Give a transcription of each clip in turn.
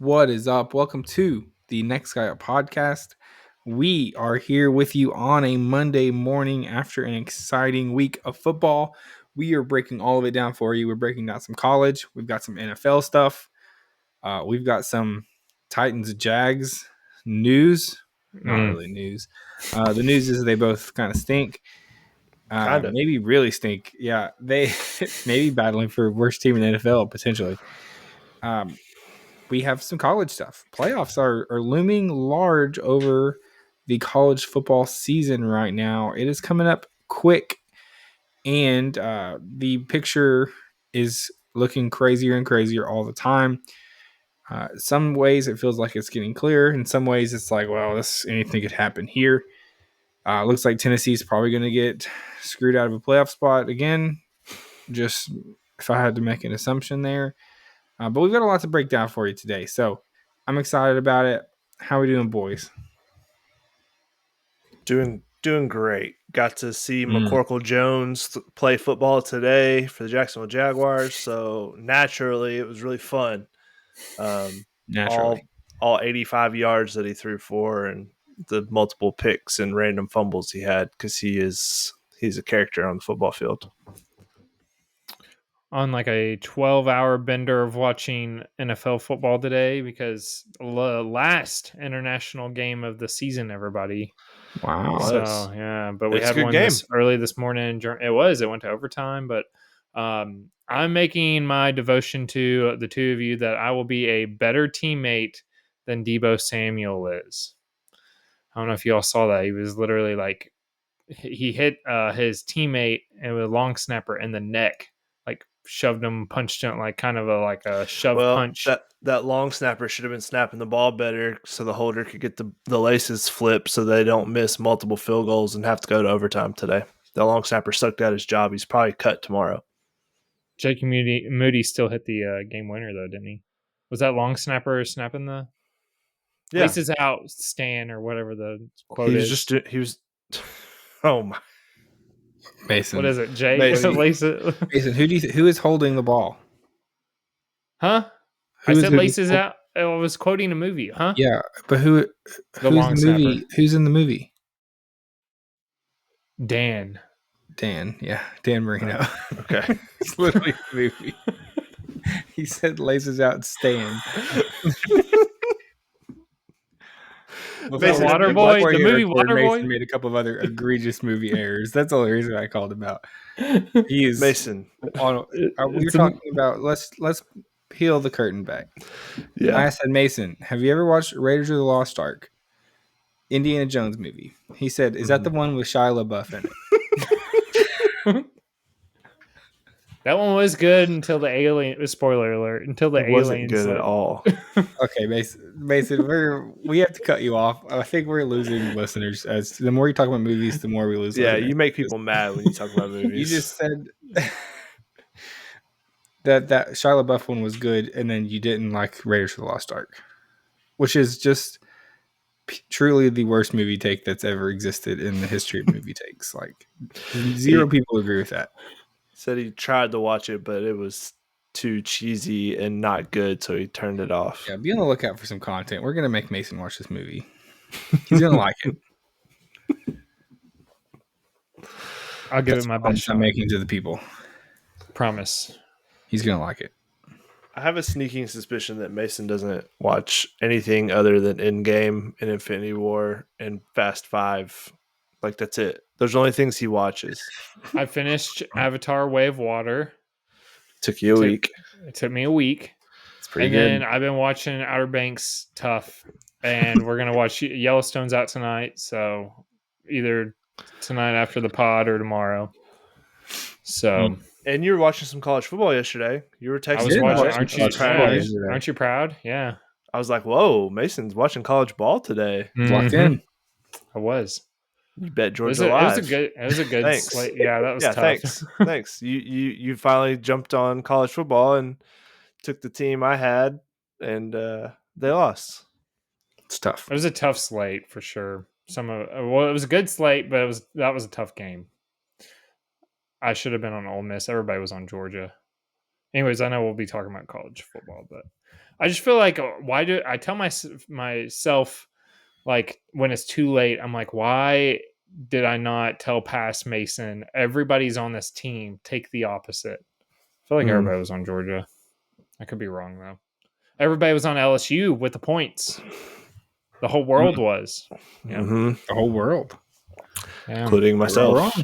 What is up? Welcome to the Next Guy Up podcast. We are here with you on a Monday morning after an exciting week of football. We are breaking all of it down for you. We're breaking down some college. We've got some NFL stuff. We've got some Titans Jags news. Not really news. The news is they both kind of stink. Kind of. Maybe really stink. Yeah, they maybe battling for worst team in the NFL potentially. We have some college stuff. Playoffs are looming large over the college football season right now. It is coming up quick, and the picture is looking crazier and crazier all the time. Some ways it feels like it's getting clearer. In some ways it's like, well, anything could happen here. Looks like Tennessee's probably going to get screwed out of a playoff spot again. Just if I had to make an assumption there. But we've got a lot to break down for you today. So I'm excited about it. How are we doing, boys? Doing great. Got to see McCorkle Jones play football today for the Jacksonville Jaguars. So naturally, it was really fun. Naturally. All 85 yards that he threw for and the multiple picks and random fumbles he had because he's a character on the football field. On like a 12-hour bender of watching NFL football today because the last international game of the season, everybody. Wow. So, yeah, but we had one early this morning. It went to overtime, but I'm making my devotion to the two of you that I will be a better teammate than Deebo Samuel is. I don't know if you all saw that. He was literally like, he hit his teammate and with a long snapper in the neck, like shoved him, punched him, like kind of a shove punch. That long snapper should have been snapping the ball better so the holder could get the laces flipped so they don't miss multiple field goals and have to go to overtime today. The long snapper sucked out his job. He's probably cut tomorrow. Jake Moody still hit the game winner though, didn't he? Was that long snapper snapping the laces out, Stan, or whatever the quote is? He was. Oh my. Mason. What is it, Jay? Mason, who is holding the ball? Huh? I said laces out. I was quoting a movie, huh? Yeah, but who's in the movie? Dan, yeah. Dan Marino. Okay. It's literally the movie. He said laces out, Stan. Waterboy, the movie Waterboy. Mason made a couple of other egregious movie errors. That's the only reason I called him out. He is Mason. We're talking about. Let's peel the curtain back. Yeah. I said, Mason, have you ever watched Raiders of the Lost Ark? Indiana Jones movie. He said, is that the one with Shia LaBeouf in it? That one was good until the alien. Spoiler alert! Until the aliens wasn't good at all. Okay, Mason, we have to cut you off. I think we're losing listeners. As the more you talk about movies, the more we lose. Yeah, you make people mad when you talk about movies. You just said that Shia LaBeouf one was good, and then you didn't like Raiders of the Lost Ark, which is just truly the worst movie take that's ever existed in the history of movie takes. Like zero people agree with that. Said he tried to watch it, but it was too cheesy and not good, so he turned it off. Yeah, be on the lookout for some content. We're gonna make Mason watch this movie. He's gonna like it. I'll give it my best shot. I'm making to the people. Promise. He's gonna like it. I have a sneaking suspicion that Mason doesn't watch anything other than Endgame and Infinity War and Fast 5. Like, that's it. Those are the only things he watches. I finished Avatar Way of Water. Took you a week. It took me a week. It's pretty good. And then I've been watching Outer Banks Tough. And we're going to watch Yellowstone's out tonight. So either tonight after the pod or tomorrow. So... And you were watching some college football yesterday. You were texting. I was watching. Aren't you proud? Yeah. I was like, whoa, Mason's watching college ball today. Locked in. I was. You bet Georgia live. It was a good slate. Yeah, that was tough. Thanks. You finally jumped on college football and took the team I had, and they lost. It's tough. It was a tough slate for sure. It was a good slate, but that was a tough game. I should have been on Ole Miss. Everybody was on Georgia. Anyways, I know we'll be talking about college football, but I just feel like why do I tell myself like when it's too late? I'm like, why did I not tell past Mason? Everybody's on this team. Take the opposite. I feel like everybody was on Georgia. I could be wrong though. Everybody was on LSU with the points. The whole world was. Yeah. The whole world. Yeah. Including myself.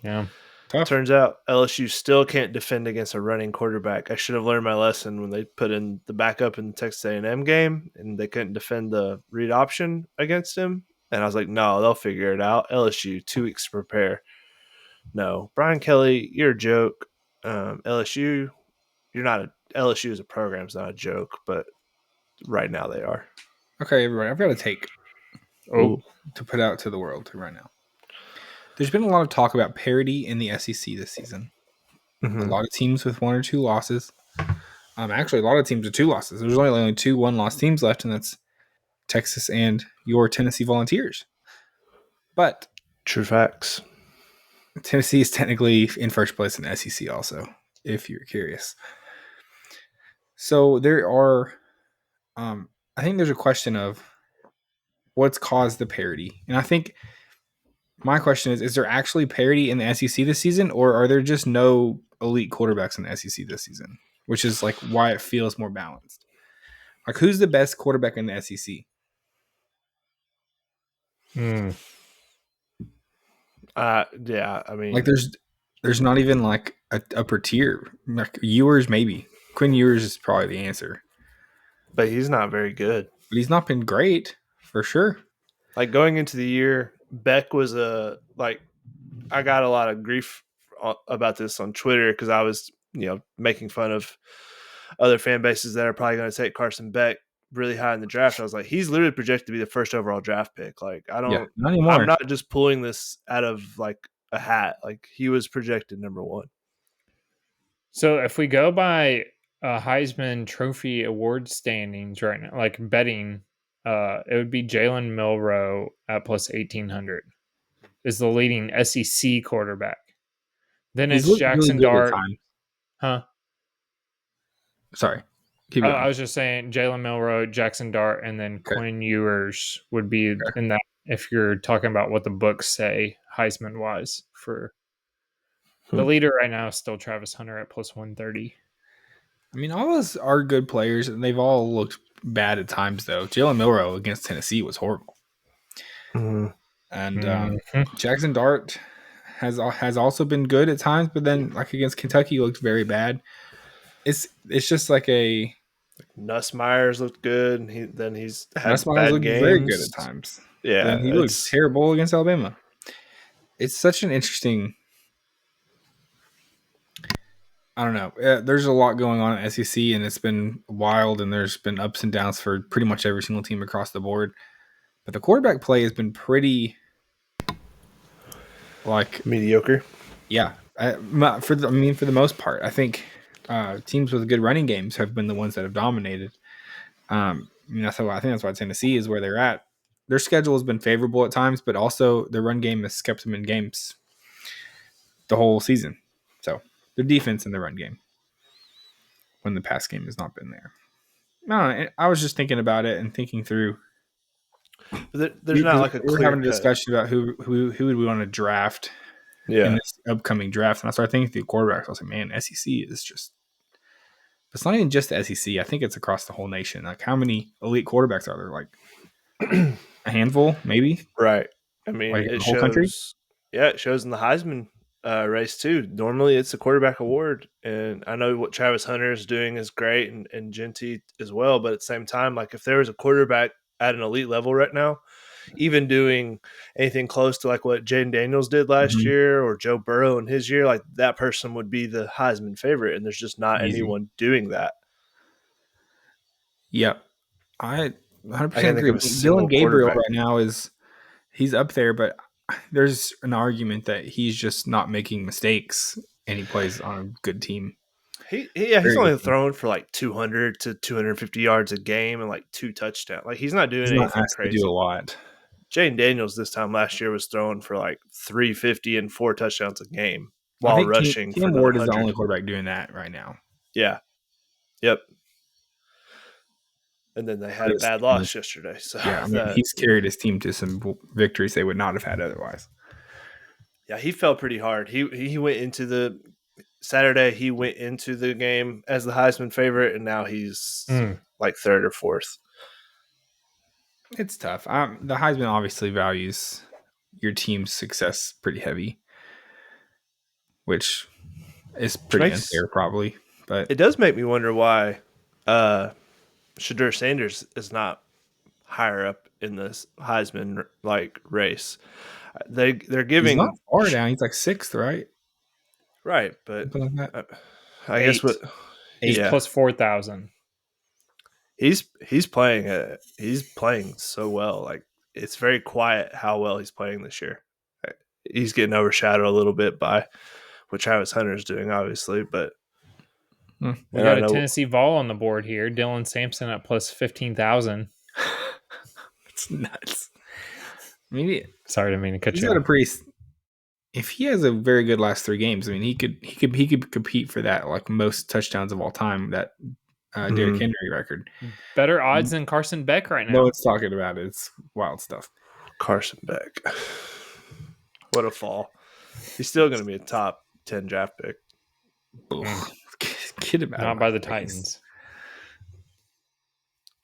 Yeah. Tough. Turns out LSU still can't defend against a running quarterback. I should have learned my lesson when they put in the backup in the Texas A&M game and they couldn't defend the read option against him. And I was like, no, they'll figure it out. LSU, 2 weeks to prepare. No. Brian Kelly, you're a joke. LSU, you're not a – LSU as a program is not a joke, but right now they are. Okay, everybody, I've got a take to put out to the world right now. There's been a lot of talk about parity in the SEC this season. A lot of teams with 1 or 2 losses. Actually, a lot of teams with 2 losses. There's only 2 one-loss teams left, and that's Texas and your Tennessee Volunteers. But true facts. Tennessee is technically in first place in the SEC also, if you're curious. So there are I think there's a question of what's caused the parity. And I think my question is there actually parity in the SEC this season, or are there just no elite quarterbacks in the SEC this season? Which is like why it feels more balanced. Like, who's the best quarterback in the SEC? Yeah, I mean, like there's not even like a upper tier. Like Ewers, maybe Quinn Ewers is probably the answer, but he's not very good. But he's not been great for sure. Like going into the year, Beck was I got a lot of grief about this on Twitter because I was, making fun of other fan bases that are probably going to take Carson Beck really high in the draft. I was like, he's literally projected to be the first overall draft pick. Like, Not anymore. I'm not just pulling this out of like a hat. Like, he was projected number 1. So if we go by Heisman Trophy award standings right now, like betting, it would be Jalen Milroe at plus 1,800 is the leading SEC quarterback. Then it's Jackson Dart. Huh? Sorry. Keep going. I was just saying Jalen Milroe, Jackson Dart, and then Quinn Ewers would be in that if you're talking about what the books say Heisman wise for the leader right now is still Travis Hunter at plus 130. I mean, all those are good players, and they've all looked bad at times, though. Jalen Milroe against Tennessee was horrible. And Jackson Dart has also been good at times, but then like against Kentucky, looked very bad. It's just like a Nussmeyer's looked good, and then he's had Nussmeyer's bad games. Very good at times. Yeah, and he looked terrible against Alabama. It's such an interesting. I don't know. There's a lot going on at SEC, and it's been wild, and there's been ups and downs for pretty much every single team across the board. But the quarterback play has been pretty, mediocre. Yeah, for the most part, I think teams with good running games have been the ones that have dominated. I think that's why Tennessee is where they're at. Their schedule has been favorable at times, but also their run game has kept them in games the whole season. So their defense and their run game, when the pass game has not been there. No, I was just thinking about it and thinking through. There's not like a clear. We're having a discussion about who would we want to draft in this upcoming draft, and I started thinking through quarterbacks. I was like, man, SEC is just. It's not even just the SEC. I think it's across the whole nation. Like, how many elite quarterbacks are there? Like a handful, maybe. Right. I mean, like it the whole shows. Country? Yeah, it shows in the Heisman race too. Normally, it's a quarterback award, and I know what Travis Hunter is doing is great, and Genty as well. But at the same time, like if there was a quarterback at an elite level right now, even doing anything close to like what Jaden Daniels did last year or Joe Burrow in his year, like that person would be the Heisman favorite, and there's just not anyone doing that. Yep. I 100% agree. Dylan Gabriel right now he's up there, but there's an argument that he's just not making mistakes and he plays on a good team. He's only throwing for like 200 to 250 yards a game and like 2 touchdowns. Like he's not doing anything crazy. To do a lot. Jaden Daniels this time last year was throwing for like 350 and 4 touchdowns a game while rushing. Cam Ward is the only quarterback doing that right now. Yeah. Yep. And then they had a bad loss yesterday. So yeah, I mean, he's carried his team to some victories they would not have had otherwise. Yeah, he fell pretty hard. He went into the Saturday. He went into the game as the Heisman favorite, and now he's like third or fourth. It's tough. The Heisman obviously values your team's success pretty heavy, which is pretty unfair, probably. But it does make me wonder why Shadur Sanders is not higher up in this Heisman race. They're giving he's not far down. He's like sixth, right? Right, but like I guess what he's plus 4,000. He's playing he's playing so well. Like, it's very quiet how well he's playing this year. He's getting overshadowed a little bit by what Travis Hunter's doing, obviously, but we got a Tennessee Vol on the board here. Dylan Sampson at plus 15,000. It's nuts. Maybe sorry to mean to cut you. He's got a pretty. If he has a very good last 3 games, I mean, he could compete for that like most touchdowns of all time. That Derrick Henry record. Better odds than Carson Beck right now. No one's talking about it. It's wild stuff. Carson Beck. What a fall. He's still going to be a top 10 draft pick. Kid about not by the Titans.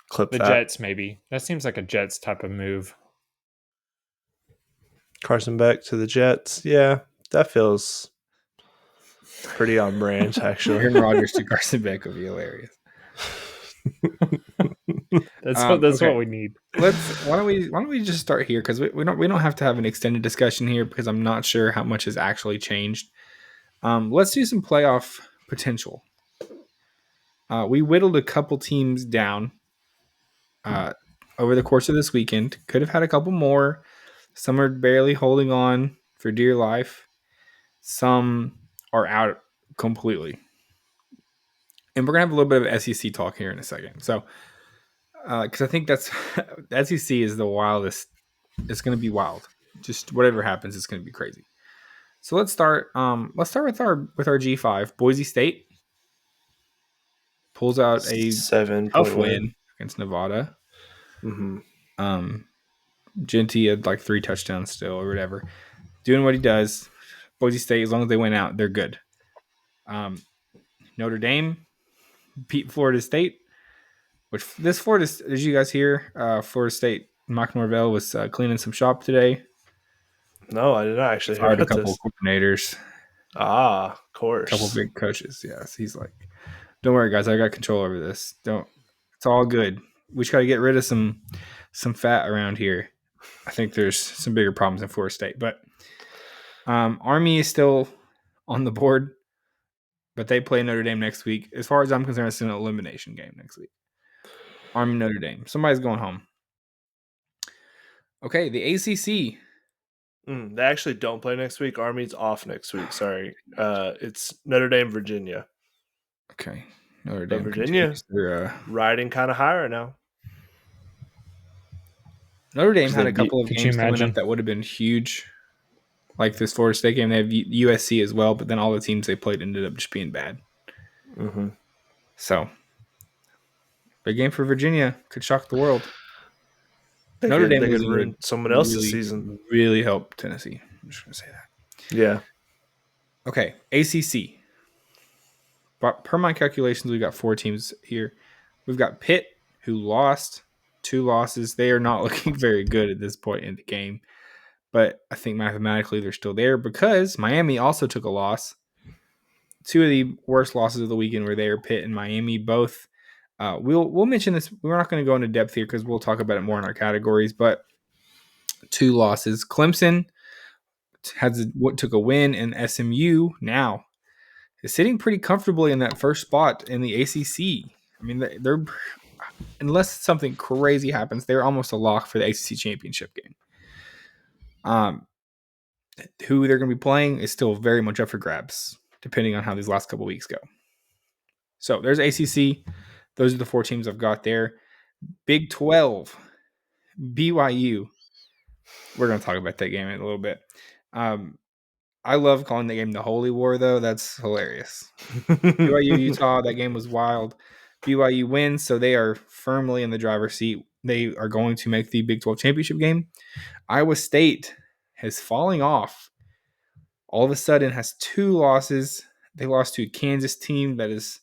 Clip the that. Jets, maybe. That seems like a Jets type of move. Carson Beck to the Jets. Yeah, that feels pretty on brand, actually. Aaron Rodgers to Carson Beck would be hilarious. That's what we need. Why don't we just start here, because we don't have to have an extended discussion here, because I'm not sure how much has actually changed. Let's do some playoff potential. We whittled a couple teams down over the course of this weekend. Could have had a couple more. Some are barely holding on for dear life. Some are out completely. And we're going to have a little bit of SEC talk here in a second. So, because I think that's the SEC is the wildest. It's going to be wild. Just whatever happens, it's going to be crazy. So let's start. Let's start with our G5. Boise State pulls out a 7 tough win against Nevada. Genty had like 3 touchdowns still or whatever. Doing what he does. Boise State, as long as they went out, they're good. Notre Dame beat Florida State. Which this Florida, did you guys hear? Florida State, Mike Norvell was cleaning some shop today. No, I did not actually hear about a couple coordinators. Of course. A couple big coaches. Yes, he's like, don't worry, guys, I got control over this. It's all good. We just got to get rid of some fat around here. I think there's some bigger problems in Florida State, but Army is still on the board, but they play Notre Dame next week. As far as I'm concerned, it's an elimination game next week. Army Notre Dame. Somebody's going home. Okay, the ACC. They actually don't play next week. Army's off next week. Sorry. It's Notre Dame, Virginia. Okay. Notre Dame. Virginia. Riding kind of higher now. Notre Dame had a couple of games coming up that would have been huge. Like this Florida State game. They have USC as well, but then all the teams they played ended up just being bad. So, big game for Virginia. Could shock the world. Notre Dame could ruin someone else's season. Really help Tennessee. I'm just going to say that. Yeah. Okay, ACC. But per my calculations, we've got 4 teams here. We've got Pitt, who lost 2 losses. They are not looking very good at this point in the game. But I think mathematically they're still there because Miami also took a loss. 2 of the worst losses of the weekend were there. Pitt and Miami both. We'll mention this. We're not going to go into depth here because we'll talk about it more in our categories. But 2 losses. Clemson took a win, and SMU now is sitting pretty comfortably in that first spot in the ACC. I mean, they're unless something crazy happens, they're almost a lock for the ACC championship game. Who they're going to be playing is still very much up for grabs, depending on how these last couple weeks go. So there's ACC. Those are the 4 teams I've got there. Big 12, BYU. We're going to talk about that game in a little bit. I love calling the game the Holy War, though. That's hilarious. BYU, Utah, that game was wild. BYU wins, so they are firmly in the driver's seat. They are going to make the Big 12 championship game. Iowa State is falling off. All of a sudden has 2 losses. They lost to a Kansas team that is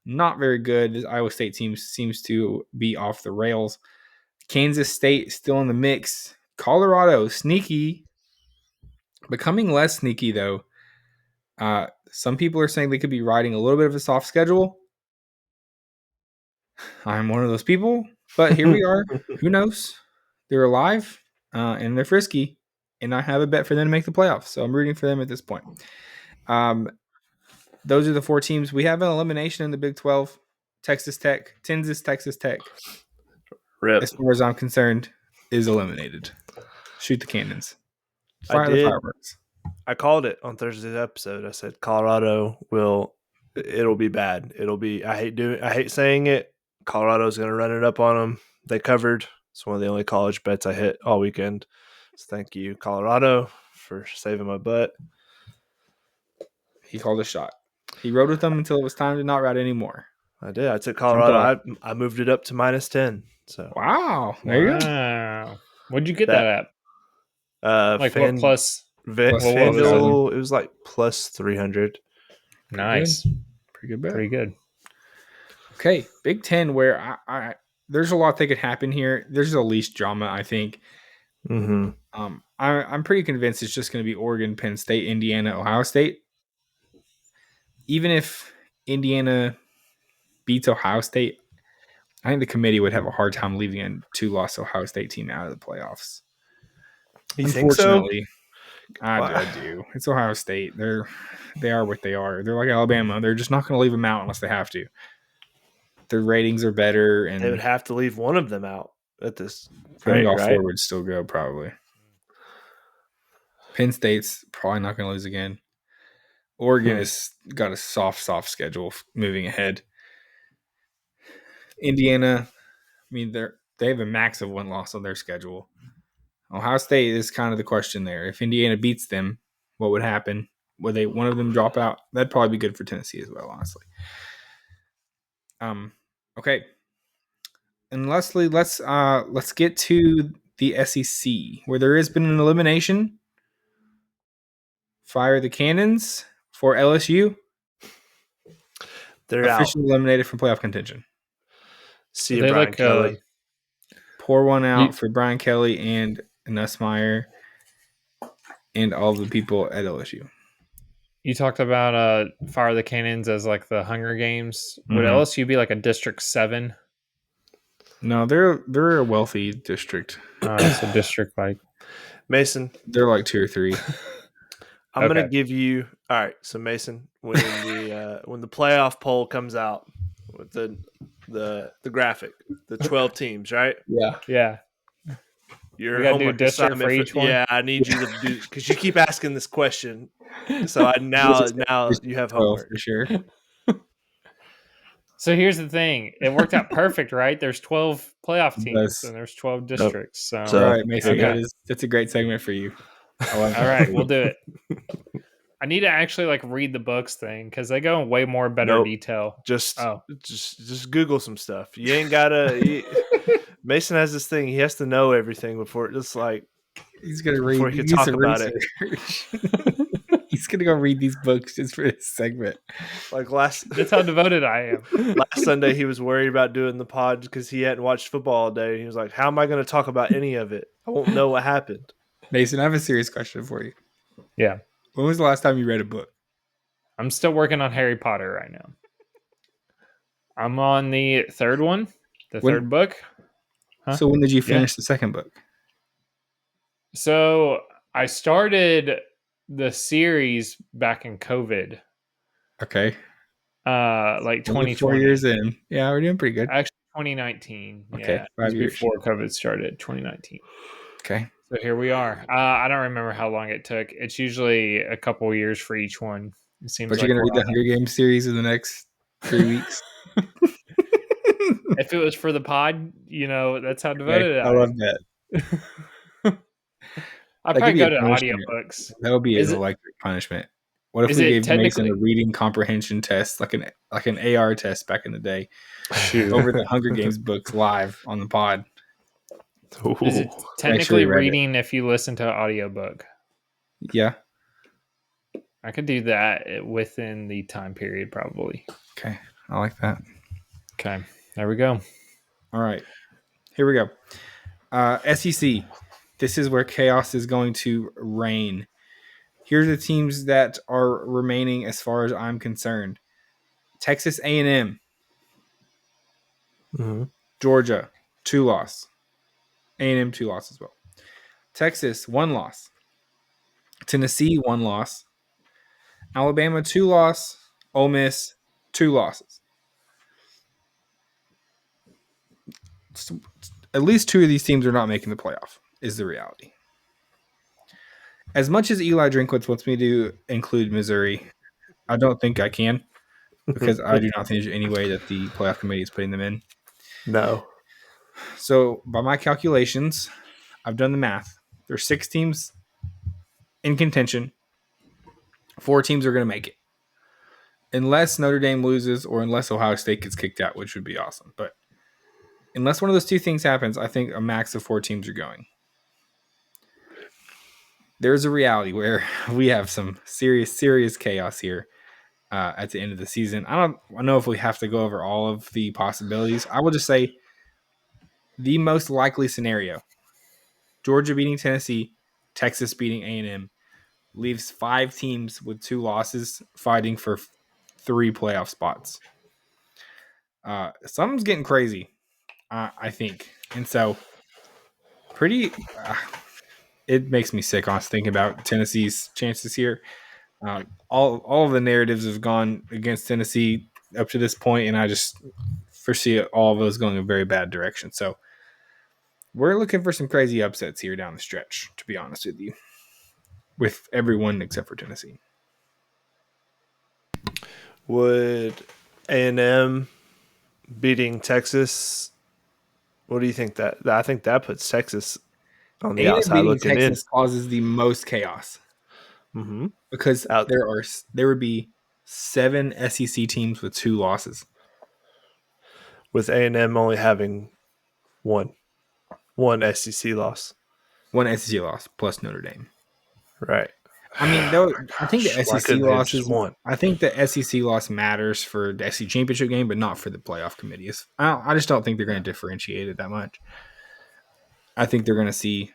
not very good. This Iowa State team seems to be off the rails. Kansas State still in the mix. Colorado, sneaky. Becoming less sneaky, though. Some people are saying they could be riding a little bit of a soft schedule. I'm one of those people, but here we are. Who knows? They're alive and they're frisky, and I have a bet for them to make the playoffs, so I'm rooting for them at this point. Those are the 4 teams. We have an elimination in the Big 12. Texas Tech, Texas Tech. Rip. As far as I'm concerned, is eliminated. Shoot the cannons. Fire the fireworks. I called it on Thursday's episode. I said Colorado it'll be bad. I hate saying it. Colorado's going to run it up on them. They covered. It's one of the only college bets I hit all weekend. So thank you, Colorado, for saving my butt. He called a shot. He rode with them until it was time to not ride anymore. I did. I took Colorado. I moved it up to -10. So wow, there you go. What'd you get that at? Like what plus? FanDuel, it was like plus 300. Nice, pretty good bet. Pretty good. Okay, Big Ten, where I there's a lot that could happen here. There's the least drama, I think. Mm-hmm. I'm pretty convinced it's just going to be Oregon, Penn State, Indiana, Ohio State. Even if Indiana beats Ohio State, I think the committee would have a hard time leaving a 2-loss Ohio State team out of the playoffs. You think so? I do. It's Ohio State. They are what they are. They're like Alabama. They're just not going to leave them out unless they have to. Their ratings are better, and they would have to leave one of them out at this. I think all 4 would still go probably. Penn State's probably not going to lose again. Oregon has got a soft schedule moving ahead. Indiana, I mean, they have a max of 1 loss on their schedule. Ohio State is kind of the question there. If Indiana beats them, what would happen? Would one of them drop out? That'd probably be good for Tennessee as well, honestly. Okay. And Leslie, let's get to the SEC, where there has been an elimination. Fire the cannons for LSU. They're officially eliminated from playoff contention. See you, Brian Kelly. Pour one out for Brian Kelly and Nussmeier and all the people at LSU. You talked about Fire the Cannons as like the Hunger Games. Would LSU be like a District 7? No, they're a wealthy district. So district like Mason. They're like 2 or 3. I'm gonna give you all right. So Mason, when the playoff poll comes out with the graphic, the 12 teams, right? Yeah. You're gonna do a district for each one. Yeah, I need you to do because you keep asking this question. So now you have homework for sure. So here's the thing. It worked out perfect, right? There's 12 playoff teams and there's 12 districts. So all right, Mason, that's a great segment for you. All right, we'll do it. I need to actually like read the books thing because they go in way more better detail. Just Google some stuff. You ain't gotta. Mason has this thing. He has to know everything before it's like he's gonna read. Before he can talk about it. He's gonna go read these books just for this segment. Like that's how devoted I am. Last Sunday, he was worried about doing the pod because he hadn't watched football all day. And he was like, "How am I going to talk about any of it? I won't know what happened." Mason, I have a serious question for you. Yeah. When was the last time you read a book? I'm still working on Harry Potter right now. I'm on the third one, third book. Huh? So when did you finish the second book? So I started the series back in COVID. Okay. Like 2020. 4 years in. Yeah, we're doing pretty good. Actually, 2019. Okay. Yeah, 5 years before COVID started, 2019. Okay. So here we are. I don't remember how long it took. It's usually a couple years for each one. It seems. But you're gonna read the Hunger Games series in the next 3 weeks. If it was for the pod, that's how devoted I love that. I probably go to audiobooks. That would be an electric punishment. What if we gave Mason a reading comprehension test, like an AR test back in the day, over the Hunger Games books live on the pod? Ooh. Is it technically reading if you listen to an audiobook? Yeah. I could do that within the time period, probably. Okay. I like that. Okay. There we go. All right. Here we go. SEC. This is where chaos is going to reign. Here's the teams that are remaining as far as I'm concerned. Texas A&M. Mm-hmm. Georgia, 2-loss. A&M, 2-loss as well. Texas, 1-loss. Tennessee, 1-loss. Alabama, 2-loss. Ole Miss, 2 losses. At least 2 of these teams are not making the playoff, is the reality. As much as Eli Drinkwitz wants me to include Missouri, I don't think I can, because I do not think there's any way that the playoff committee is putting them in. No. So, by my calculations, I've done the math. There's 6 teams in contention. 4 teams are going to make it. Unless Notre Dame loses or unless Ohio State gets kicked out, which would be awesome. But unless one of those 2 things happens, I think a max of 4 teams are going. There's a reality where we have some serious chaos here at the end of the season. I don't know if we have to go over all of the possibilities. I will just say the most likely scenario: Georgia beating Tennessee, Texas beating A&M, leaves 5 teams with 2 losses fighting for 3 playoff spots. Something's getting crazy, I think. And so it makes me sick, honestly, thinking about Tennessee's chances here. All of the narratives have gone against Tennessee up to this point, and I just foresee all of those going in a very bad direction. So we're looking for some crazy upsets here down the stretch, to be honest with you, with everyone except for Tennessee. Would A&M beating Texas? What do you think that? I think that puts Texas on the outside looking in. Texas causes the most chaos. Mm-hmm. Because there would be 7 SEC teams with 2 losses, with A&M only having one SEC loss. 1 SEC loss plus Notre Dame. Right. I mean, though, I think the SEC loss is one. I think the SEC loss matters for the SEC championship game, but not for the playoff committees. I just don't think they're going to differentiate it that much. I think they're going to see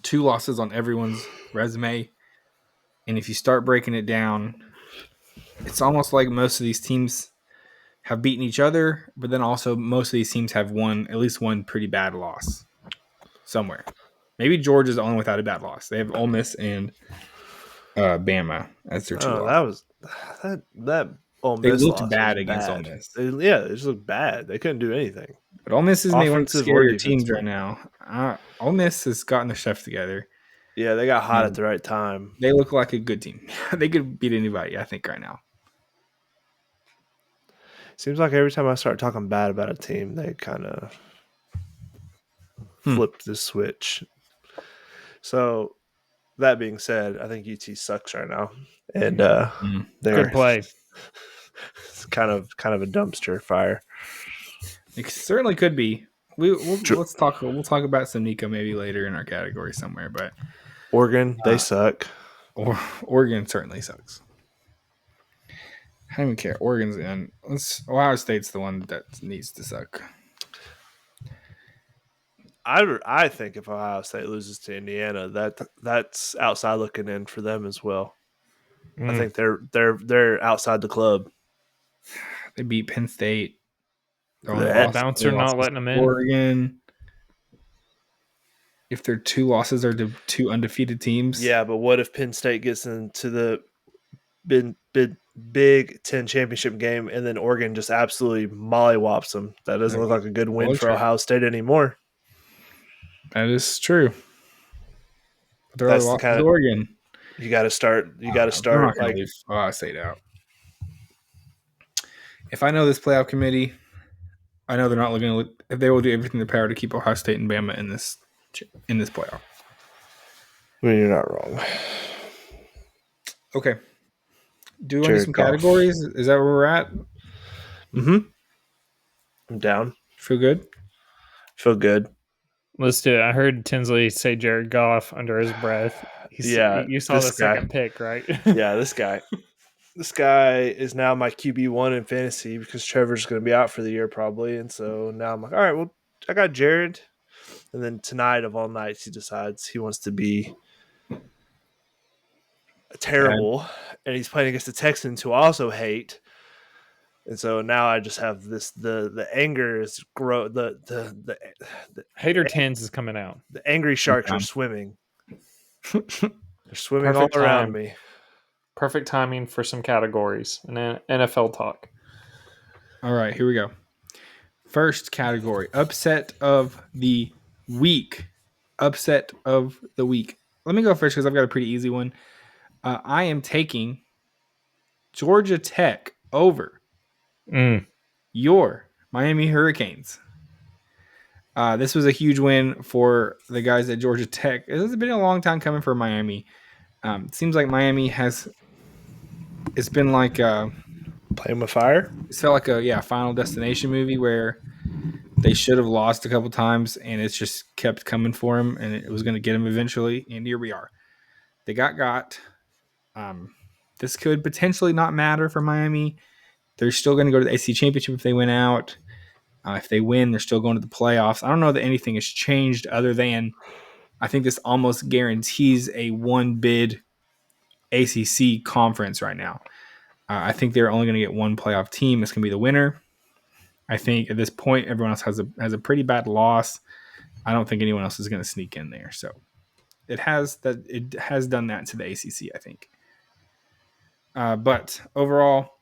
2 losses on everyone's resume. And if you start breaking it down, it's almost like most of these teams have beaten each other, but then also most of these teams have at least one pretty bad loss somewhere. Maybe Georgia's the only without a bad loss. They have Ole Miss and Bama as their 2 losses. That Ole They Miss looked bad against Ole Miss. They just looked bad. They couldn't do anything. But Ole Miss is maybe one of the scarier teams right now. Ole Miss has gotten their stuff together. Yeah, they got hot at the right time. They look like a good team. They could beat anybody, I think, right now. Seems like every time I start talking bad about a team, they kind of flip the switch. So, that being said, I think UT sucks right now, and they're good play. It's kind of a dumpster fire. It certainly could be. Let's talk. We'll talk about some Nico maybe later in our category somewhere. But Oregon, they suck. Oregon certainly sucks. I don't even care. Oregon's in. Ohio State's the one that needs to suck. I think if Ohio State loses to Indiana, that's outside looking in for them as well. I think they're outside the club. They beat Penn State. Bouncer not letting them in. Oregon. If their 2 losses are to 2 undefeated teams. Yeah, but what if Penn State gets into the Big Ten championship game and then Oregon just absolutely mollywops them? That doesn't look like a good win for Ohio State anymore. That is true. That's the kind of Oregon. You got to start. Like Ohio State out. If I know this playoff committee, I know they're not looking to look. If they will do everything in their power to keep Ohio State and Bama in this playoff. Well, you're not wrong. Okay. Do you want to do Jared some Goff. categories? Is that where we're at? Mm-hmm. I'm down. Feel good? Feel good. Let's do it. I heard Tinsley say Jared Goff under his breath. You saw the second pick, right? Yeah, this guy. This guy is now my QB1 in fantasy because Trevor's going to be out for the year probably. And so now I'm like, all right, well, I got Jared. And then tonight of all nights, he decides he wants to be terrible. And he's playing against the Texans, who I also hate. And so now I just have this the anger is the Hater Tens is coming out. The angry sharks are swimming. They're swimming Perfect all around time. me. Perfect timing for some categories and NFL talk. All right, here we go. First category, upset of the week. Upset of the week. Let me go first because I've got a pretty easy one. I am taking Georgia Tech over your Miami Hurricanes. This was a huge win for the guys at Georgia Tech. It has been a long time coming for Miami. It seems like Miami it's been like Playing with fire. It's felt like a Final Destination movie where they should have lost a couple times and it's just kept coming for them and it was going to get them eventually. And here we are. They got. This could potentially not matter for Miami. They're still going to go to the ACC Championship if they win out. If they win, they're still going to the playoffs. I don't know that anything has changed other than I think this almost guarantees a one bid ACC conference right now. I think they're only going to get one playoff team. It's going to be the winner. I think at this point, everyone else has a pretty bad loss. I don't think anyone else is going to sneak in there. So it has done that to the ACC, I think. But overall,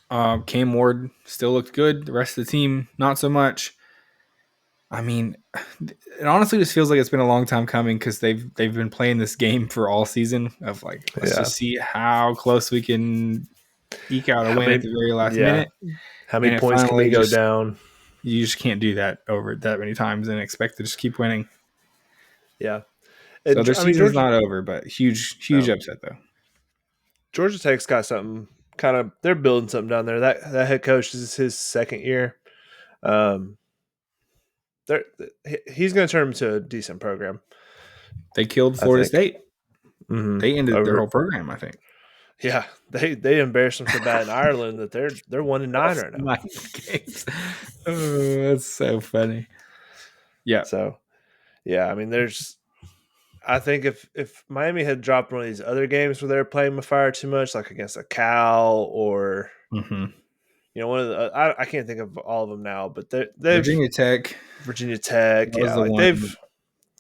Cam Ward still looked good. The rest of the team, not so much. I mean, it honestly just feels like it's been a long time coming because they've been playing this game for all season of like, let's just see how close we can eke out a win at the very last minute. How many points can we go down? You just can't do that over that many times and expect to just keep winning. Yeah. So their season's not over, but huge upset though. Georgia Tech's got something they're building something down there. That head coach is his second year. He's going to turn them into a decent program. They killed Florida State. Mm-hmm. They ended their whole program, I think. Yeah, they embarrassed them so bad in Ireland that they're 1-9 right now. 9 games. Oh, that's so funny. Yeah. So, yeah, I mean, I think if Miami had dropped one of these other games where they were playing with fire too much, like against a Cal or one of the I can't think of all of them now, but they've Virginia Tech, yeah, like they've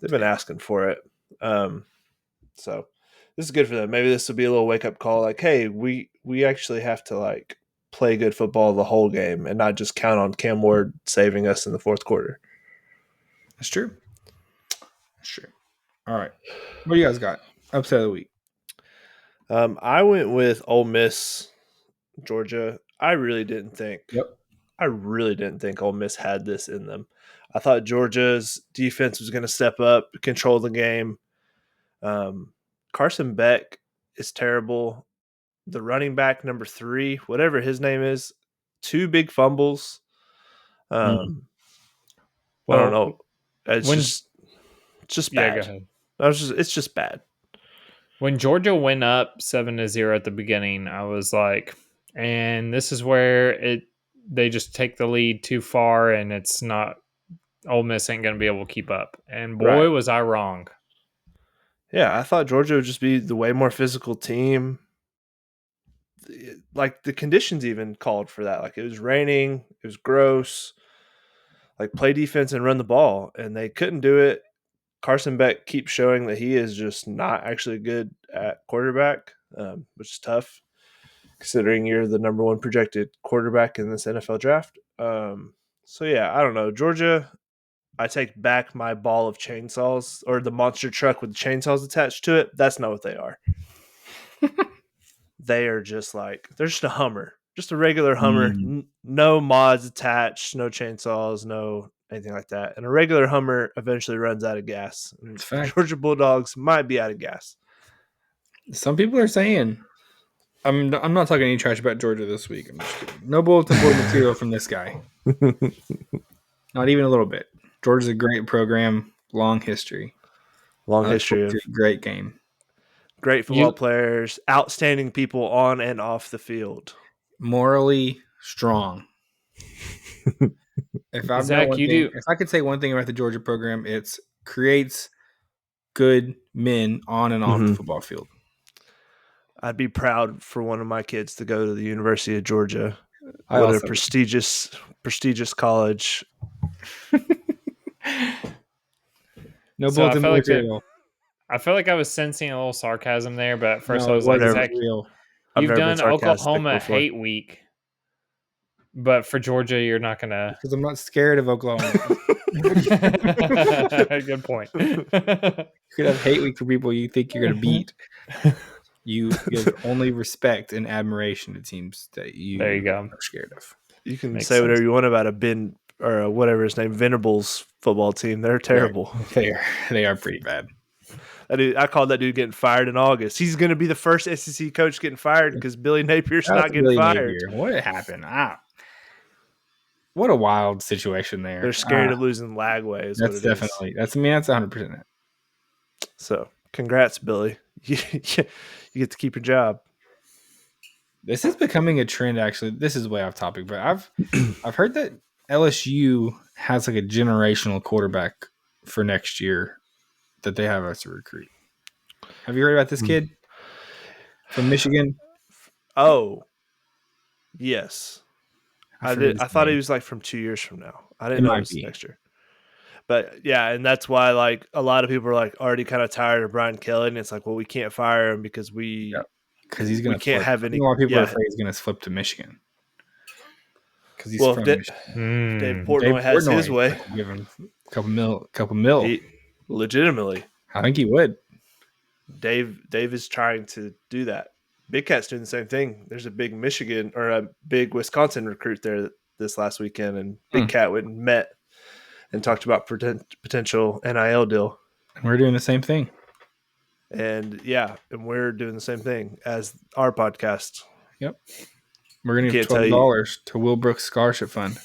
been asking for it. So this is good for them. Maybe this will be a little wake up call. Like, hey, we actually have to like play good football the whole game and not just count on Cam Ward saving us in the fourth quarter. That's true. All right, what do you guys got? Upset of the week. I went with Ole Miss, Georgia. I really didn't think. Yep. I really didn't think Ole Miss had this in them. I thought Georgia's defense was going to step up, control the game. Carson Beck is terrible. The running back number 3, whatever his name is, 2 big fumbles. I don't know. It's just bad. Yeah, go ahead. It's just bad. When Georgia went up 7-0 at the beginning, I was like, and this is where they just take the lead too far, and it's not Ole Miss ain't going to be able to keep up. And boy, was I wrong. Yeah, I thought Georgia would just be the way more physical team. Like the conditions even called for that. Like it was raining, it was gross. Like play defense and run the ball, and they couldn't do it. Carson Beck keeps showing that he is just not actually good at quarterback, which is tough considering you're the number 1 projected quarterback in this NFL draft. So yeah, I don't know. Georgia, I take back my ball of chainsaws or the monster truck with the chainsaws attached to it. That's not what they are. They are just they're just a Hummer, just a regular Hummer. No mods attached, no chainsaws, no anything like that. And a regular Hummer eventually runs out of gas. Georgia Bulldogs might be out of gas. Some people are saying, I'm not talking any trash about Georgia this week. I'm just kidding. No bulletin board material from this guy. Not even a little bit. Georgia's a great program, long history. Long history of great game. Great football players, outstanding people on and off the field. Morally strong. If I could say one thing about the Georgia program, it's creates good men on and off the football field. I'd be proud for one of my kids to go to the University of Georgia. What a prestigious college. No bulletin material. I felt like I was sensing a little sarcasm there, but at first I was like, Zach, real. You've done Oklahoma hate week, but for Georgia, you're not going to. Because I'm not scared of Oklahoma. Good point. You could have hate week for people you think you're going to beat. You give only respect and admiration to teams that you are scared of. You can say whatever you want about a Ben or whatever his name, Venables football team. They're terrible. They are pretty bad. I called that dude getting fired in August. He's going to be the first SEC coach getting fired because Billy Napier's not getting fired. What happened? What a wild situation there. They're scared of losing Lagway. That's 100% it. So, congrats, Billy. You get to keep your job. This is becoming a trend. Actually, this is way off topic, but I've heard that LSU has like a generational quarterback for next year that they have us to recruit. Have you heard about this kid from Michigan? Oh, yes. I did. I thought he was like from 2 years from now. I didn't know it was next year. But yeah, and that's why like a lot of people are like already kind of tired of Brian Kelly, and it's like, well, we can't fire him because he's going to can't have any. A lot of people are afraid he's going to flip to Michigan because he's from Michigan. Dave Portnoy has his way. Give him a couple mil. Legitimately, I think he would. Dave is trying to do that. Big Cat's doing the same thing. There's a big Michigan or a big Wisconsin recruit there this last weekend, and Big Cat went and met and talked about potential NIL deal. And we're doing the same thing. And we're doing the same thing as our podcast. Yep. We're going to give $12 to Will Brooks Scholarship Fund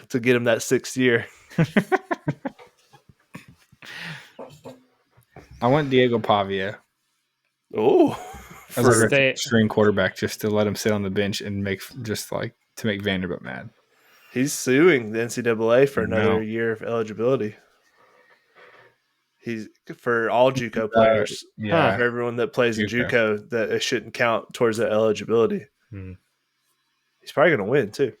to get him that 6th year. I want Diego Pavia. Oh, as a string quarterback, just to let him sit on the bench and make Vanderbilt mad. He's suing the NCAA for another year of eligibility. He's for all JUCO players. For everyone that plays in JUCO, that it shouldn't count towards the eligibility. He's probably going to win too.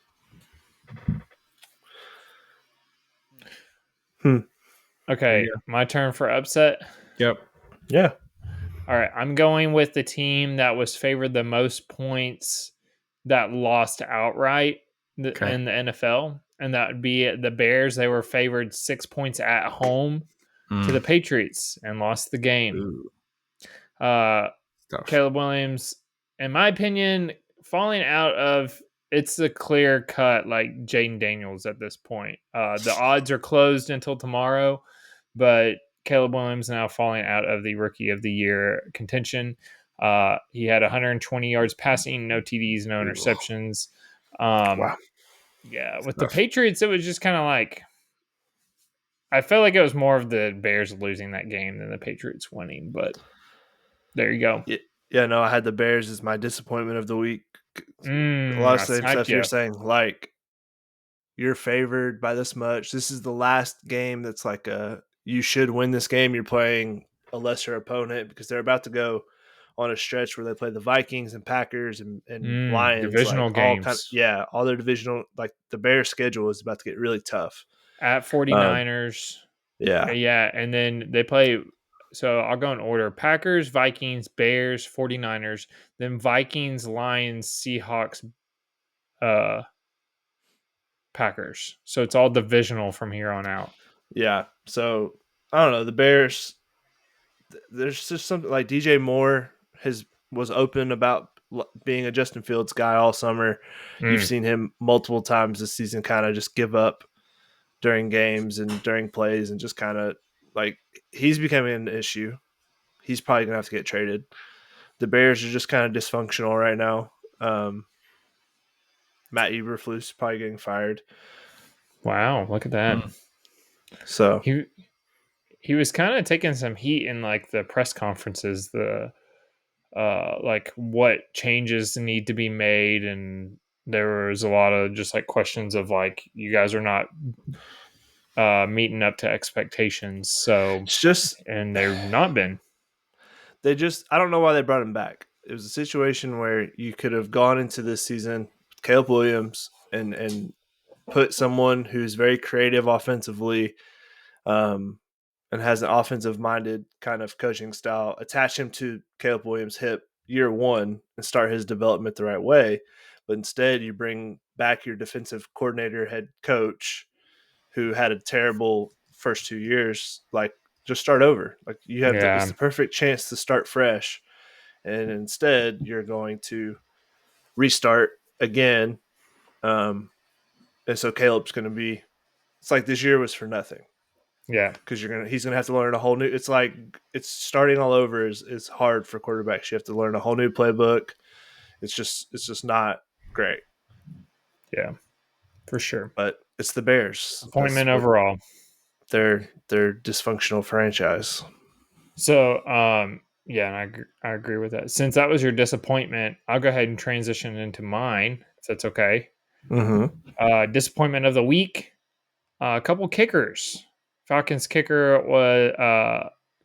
Okay, my turn for upset. Yep. Yeah. All right, I'm going with the team that was favored the most points that lost outright in the NFL, and that would be the Bears. They were favored 6 points at home to the Patriots and lost the game. Caleb Williams, in my opinion, falling out of it's a clear cut like Jaden Daniels at this point. The odds are closed until tomorrow, but Caleb Williams now falling out of the Rookie of the Year contention. He had 120 yards passing, no TDs, no interceptions. Wow. Yeah, with the Patriots, it was just kind of like I felt like it was more of the Bears losing that game than the Patriots winning, but there you go. Yeah, no, I had the Bears as my disappointment of the week. A lot of same stuff you're saying, like you're favored by this much. This is the last game that's like you should win this game. You're playing a lesser opponent because they're about to go on a stretch where they play the Vikings and Packers and Lions. Divisional games. All their divisional, like the Bears schedule is about to get really tough. At 49ers. Yeah. And then they play, so I'll go in order. Packers, Vikings, Bears, 49ers, then Vikings, Lions, Seahawks, Packers. So it's all divisional from here on out. Yeah. So I don't know. The Bears, there's just something like DJ Moore was open about being a Justin Fields guy all summer. You've seen him multiple times this season kind of just give up during games and during plays and just kind of like he's becoming an issue. he's probably going to have to get traded. The Bears are just kind of dysfunctional right now. Matt Eberflus probably getting fired. Wow, look at that. So he was kind of taking some heat in like the press conferences, the like what changes need to be made, and there was a lot of just like questions of like, you guys are not meeting up to expectations. So it's just, and they've not been. I don't know why they brought him back. It was a situation where you could have gone into this season with Caleb Williams and put someone who's very creative offensively, and has an offensive-minded kind of coaching style, attach him to Caleb Williams' hip year one and start his development the right way. But instead, you bring back your defensive coordinator, head coach, who had a terrible first 2 years. Like, just start over. Like, you have it's the perfect chance to start fresh. And instead, you're going to restart again. And so Caleb's going to be, it's like this year was for nothing. Yeah, because he's gonna have to learn a whole new. It's like it's starting all over is hard for quarterbacks. You have to learn a whole new playbook. It's just not great. Yeah, for sure. But it's the Bears. Appointment overall. They're dysfunctional franchise. So yeah, and I agree with that. Since that was your disappointment, I'll go ahead and transition into mine, if that's okay. Mm-hmm. Disappointment of the week. A couple kickers. Falcons kicker was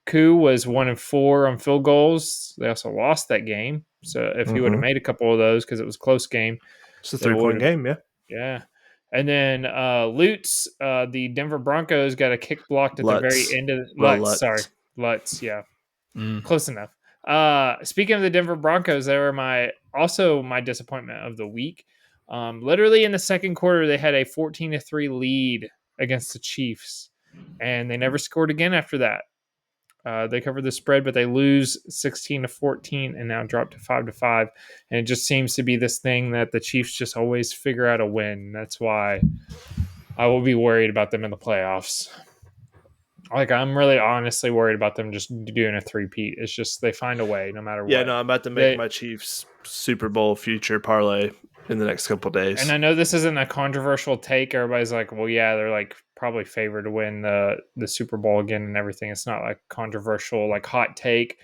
Koo was 1-4 on field goals. They also lost that game. So if he would have made a couple of those, because it was a close game, it's a 3-point game. Yeah. And then Lutz, the Denver Broncos got a kick blocked at the very end of Lutz. Yeah, close enough. Speaking of the Denver Broncos, they were my disappointment of the week. Literally in the second quarter, they had a 14-3 lead against the Chiefs, and they never scored again after that. They covered the spread, but they lose 16-14 and now drop to 5-5. And it just seems to be this thing that the Chiefs just always figure out a win. That's why I will be worried about them in the playoffs. Like, I'm really honestly worried about them just doing a three-peat. It's just they find a way no matter what. Yeah, no, I'm about to make my Chiefs Super Bowl future parlay in the next couple of days. And I know this isn't a controversial take. Everybody's like, well, yeah, they're like probably favored to win the Super Bowl again and everything. It's not like controversial, like hot take,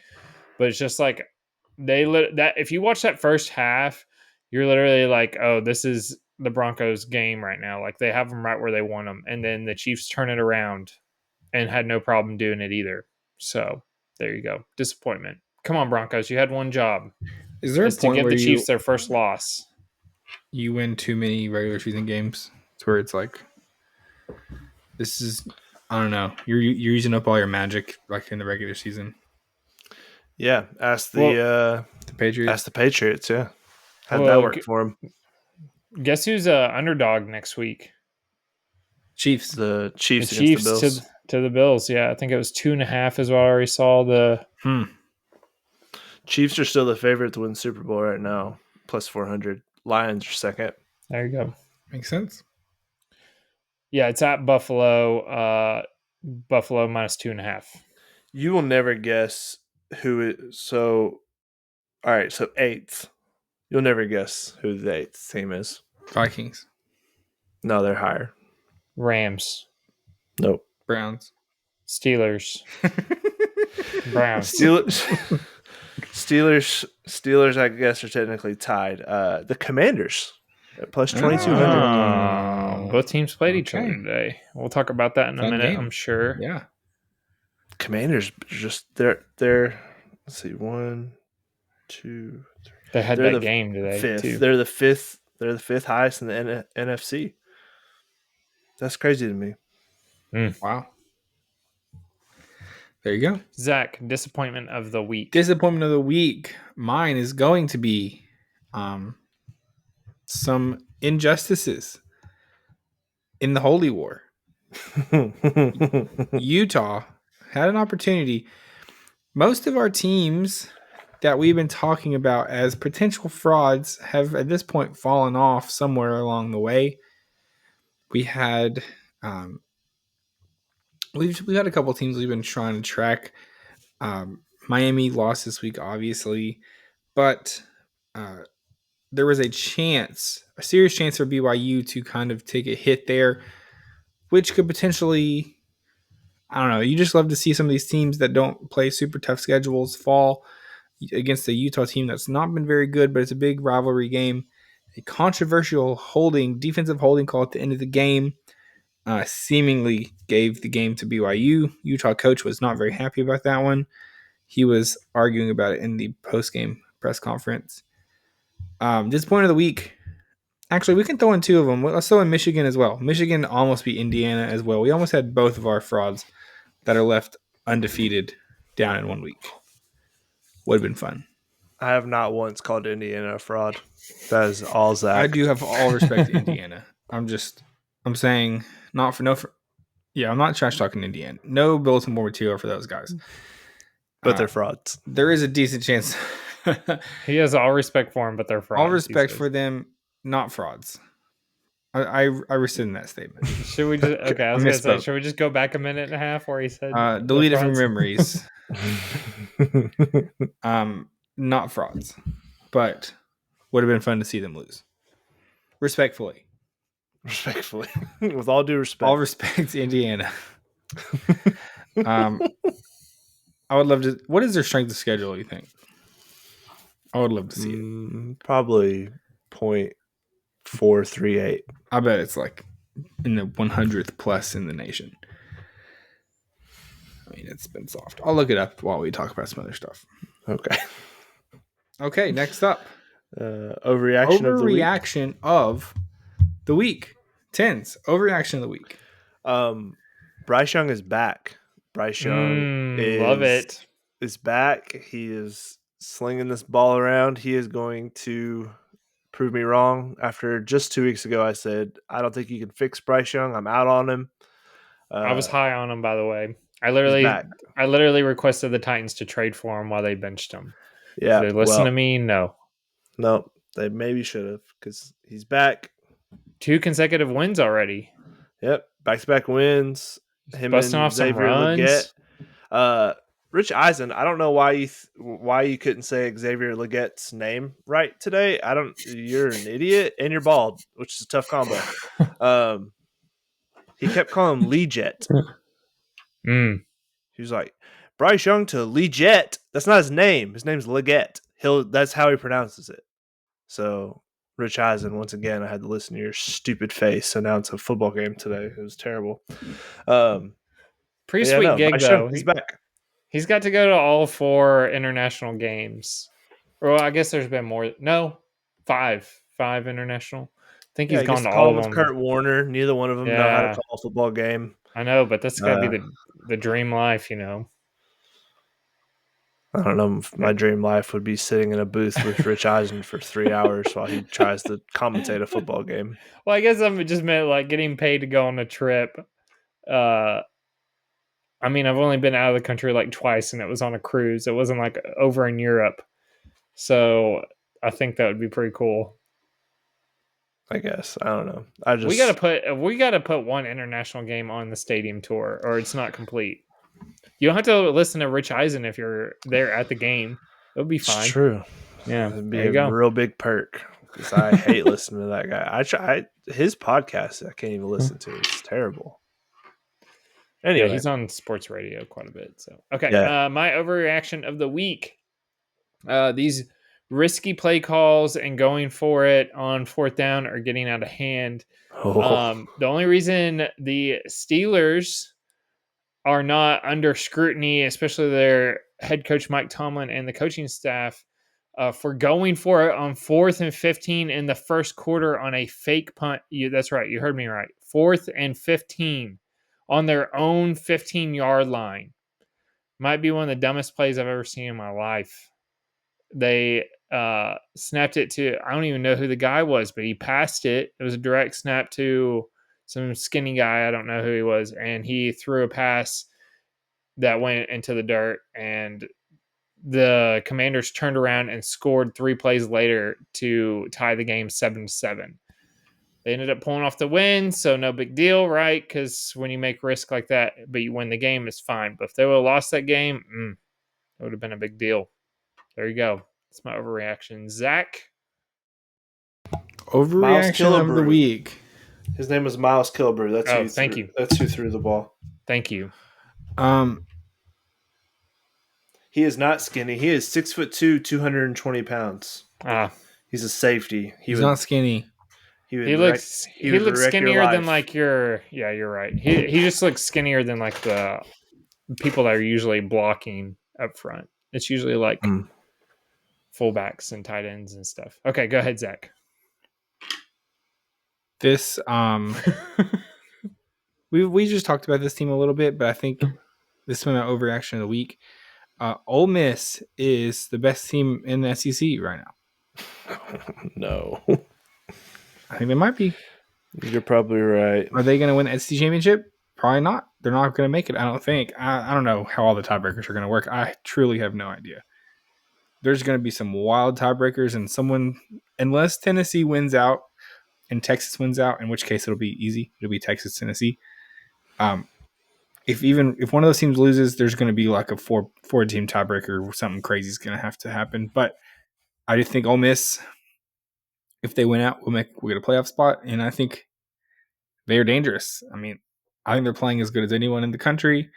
but it's just like that. If you watch that first half, you're literally like, oh, this is the Broncos game right now. Like, they have them right where they want them. And then the Chiefs turn it around and had no problem doing it either. So there you go. Disappointment. Come on, Broncos. You had one job. Is there a point to give where the Chiefs their first loss? You win too many regular season games to where it's like, this is, I don't know, you're using up all your magic like in the regular season. Yeah, ask the Patriots. Ask the Patriots. Yeah, how'd that work for them? Guess who's a underdog next week? Chiefs. The Chiefs against the Bills. To the Bills. Yeah, I think it was 2.5 is what I already saw. Chiefs are still the favorite to win the Super Bowl right now, plus 400. Lions are second. There you go. Makes sense. Yeah, it's at Buffalo. Buffalo minus 2.5. You will never guess who it. So, all right. So 8th. You'll never guess who the 8th team is. Vikings. No, they're higher. Rams. Nope. Browns. Steelers. Browns. Steelers, I guess, are technically tied. The Commanders at plus 2,200. Both teams played each other today. We'll talk about that in a minute, I'm sure. Yeah. Commanders just they're let's see, 1, 2, 3. They had that game today. Fifth. Too. They're the fifth highest in the NFC. That's crazy to me. Wow. There you go. Zach, disappointment of the week. Disappointment of the week. Mine is going to be some injustices in the Holy War. Utah had an opportunity. Most of our teams that we've been talking about as potential frauds have at this point fallen off somewhere along the way. We had we've had a couple teams we've been trying to track. Miami lost this week, obviously, but there was a serious chance for BYU to kind of take a hit there, which could potentially, I don't know. You just love to see some of these teams that don't play super tough schedules fall against a Utah team that's not been very good, but it's a big rivalry game. A controversial defensive holding call at the end of the game seemingly gave the game to BYU. Utah coach was not very happy about that one. He was arguing about it in the post-game press conference. Disappointed of the week. Actually, we can throw in two of them. Let's throw in Michigan as well. Michigan almost beat Indiana as well. We almost had both of our frauds that are left undefeated down in 1 week. Would have been fun. I have not once called Indiana a fraud. That is all Zach. I do have all respect to Indiana. I'm saying I'm not trash talking Indiana. No bulletin board material for those guys. But they're frauds. There is a decent chance. He has all respect for them, but they're frauds. All respect for them, not frauds. I rescind that statement. Should we just I was gonna say, should we just go back a minute and a half where he said deleted from memories. Not frauds, but would have been fun to see them lose. Respectfully, with all due respect, all respect to Indiana. I would love to. What is their strength of schedule? You think? I would love to see it. Probably 0.438. I bet it's like in the 100th plus in the nation. I mean, it's been soft. I'll look it up while we talk about some other stuff. Okay, next up. Overreaction of the week. Tens. Overreaction of the week. Bryce Young is back. Bryce Young is back. He is slinging this ball around. He is going to prove me wrong. After just 2 weeks ago, I said, I don't think you can fix Bryce Young. I'm out on him. I was high on him, by the way. I literally requested the Titans to trade for him while they benched him. Yeah. Did they listen to me? No. No, they maybe should have because he's back. 2 consecutive wins already. Yep. Back-to-back wins. Him busting and off some Xavier runs. Leggett. Rich Eisen, I don't know why you couldn't say Xavier Leggett's name right today. You're an idiot and you're bald, which is a tough combo. He kept calling him Leggett. He was like, Bryce Young to Leggett. That's not his name. His name's Leggett. That's how he pronounces it. So Rich Eisen, once again, I had to listen to your stupid face announce a football game today. It was terrible. Pretty sweet gig, though. He's back. He's got to go to all 4 international games. Well, I guess there's been more. No, 5 international. I think he's gone to all of them. Kurt Warner. Neither one of them know how to call a football game. I know, but that's got to be the dream life, you know. I don't know. My dream life would be sitting in a booth with Rich Eisen for 3 hours while he tries to commentate a football game. Well, I guess I just meant like getting paid to go on a trip. I mean, I've only been out of the country like twice, and it was on a cruise. It wasn't like over in Europe. So I think that would be pretty cool. I guess. I don't know. We gotta put one international game on the stadium tour, or it's not complete. You don't have to listen to Rich Eisen if you're there at the game. It'll be fine. It's true. Yeah, it'd be a real big perk because I hate listening to that guy. His podcast I can't even listen to. It's terrible. Anyway, he's on sports radio quite a bit. So okay, my overreaction of the week: these risky play calls and going for it on 4th down are getting out of hand. The only reason the Steelers are not under scrutiny, especially their head coach Mike Tomlin and the coaching staff, for going for it on 4th and 15 in the first quarter on a fake punt. That's right, you heard me right. 4th and 15 on their own 15-yard line. Might be one of the dumbest plays I've ever seen in my life. They snapped it to, I don't even know who the guy was, but he passed it. It was a direct snap to some skinny guy. I don't know who he was. And he threw a pass that went into the dirt. And the Commanders turned around and scored 3 plays later to tie the game 7-7. They ended up pulling off the win, so no big deal, right? Because when you make risk like that, but you win the game, it's fine. But if they would have lost that game, That would have been a big deal. There you go. That's my overreaction. Zach? Overreaction of the week. His name was Miles Kilbrew. Thank you. That's who threw the ball. Thank you. He is not skinny. He is 6'2", 220 pounds. He's a safety. He's not skinny. He looks skinnier than like your. Yeah, you're right. He just looks skinnier than like the people that are usually blocking up front. It's usually like fullbacks and tight ends and stuff. Okay, go ahead, Zach. This we just talked about this team a little bit, but I think this is my overreaction of the week. Ole Miss is the best team in the SEC right now. No. I think they might be. You're probably right. Are they going to win the SEC championship? Probably not. They're not going to make it, I don't think. I don't know how all the tiebreakers are going to work. I truly have no idea. There's going to be some wild tiebreakers, and unless Tennessee wins out and Texas wins out, in which case it'll be easy. It'll be Texas, Tennessee. If one of those teams loses, there's going to be like a four-team tiebreaker. Something crazy is going to have to happen. But I just think Ole Miss, if they win out, we'll get a playoff spot, and I think they are dangerous. I mean, I think they're playing as good as anyone in the country.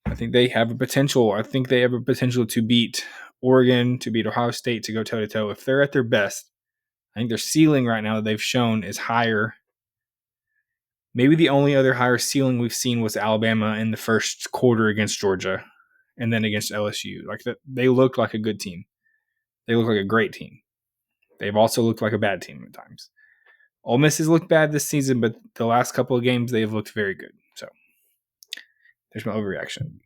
I think they have a potential. I think they have a potential to beat Oregon, to beat Ohio State, to go toe-to-toe. If they're at their best, I think their ceiling right now that they've shown is higher. Maybe the only other higher ceiling we've seen was Alabama in the first quarter against Georgia and then against LSU. Like that, they looked like a good team. They look like a great team. They've also looked like a bad team at times. Ole Miss has looked bad this season, but the last couple of games they've looked very good. So there's my overreaction.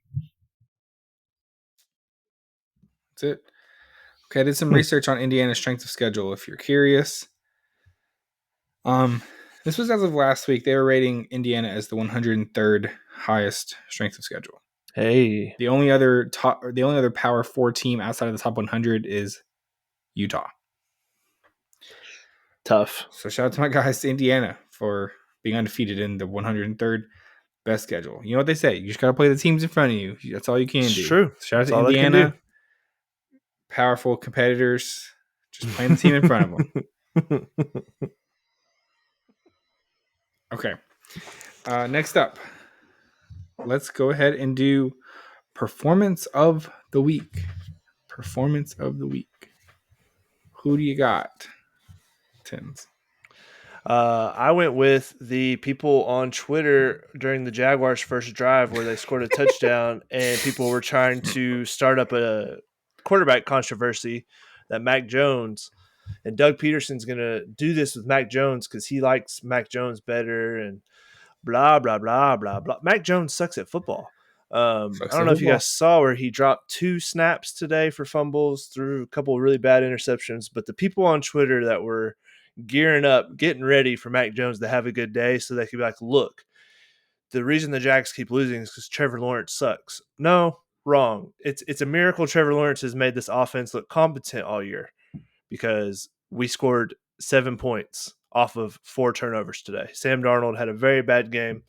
That's it. Okay, I did some research on Indiana's strength of schedule. If you're curious, this was as of last week. They were rating Indiana as the 103rd highest strength of schedule. Hey, the only other Power 4 team outside of the top 100 is Utah. Tough. So shout out to my guys to Indiana for being undefeated in the 103rd best schedule. You know what they say? You just got to play the teams in front of you. That's all you can do. It's true. Shout out to Indiana. Powerful competitors. Just playing the team in front of them. Okay. Next up, let's go ahead and do Performance of the Week. Performance of the Week. Who do you got, Tins? I went with the people on Twitter during the Jaguars' first drive where they scored a touchdown and people were trying to start up a quarterback controversy that Mac Jones and Doug Peterson's going to do this with Mac Jones because he likes Mac Jones better and blah, blah, blah, blah, blah. Mac Jones sucks at football. I don't know if you guys saw where he dropped 2 snaps today for fumbles, threw a couple of really bad interceptions, but the people on Twitter that were gearing up, getting ready for Mac Jones to have a good day so they could be like, look, the reason the Jags keep losing is because Trevor Lawrence sucks. No, wrong. It's a miracle Trevor Lawrence has made this offense look competent all year because we scored 7 points off of 4 turnovers today. Sam Darnold had a very bad game,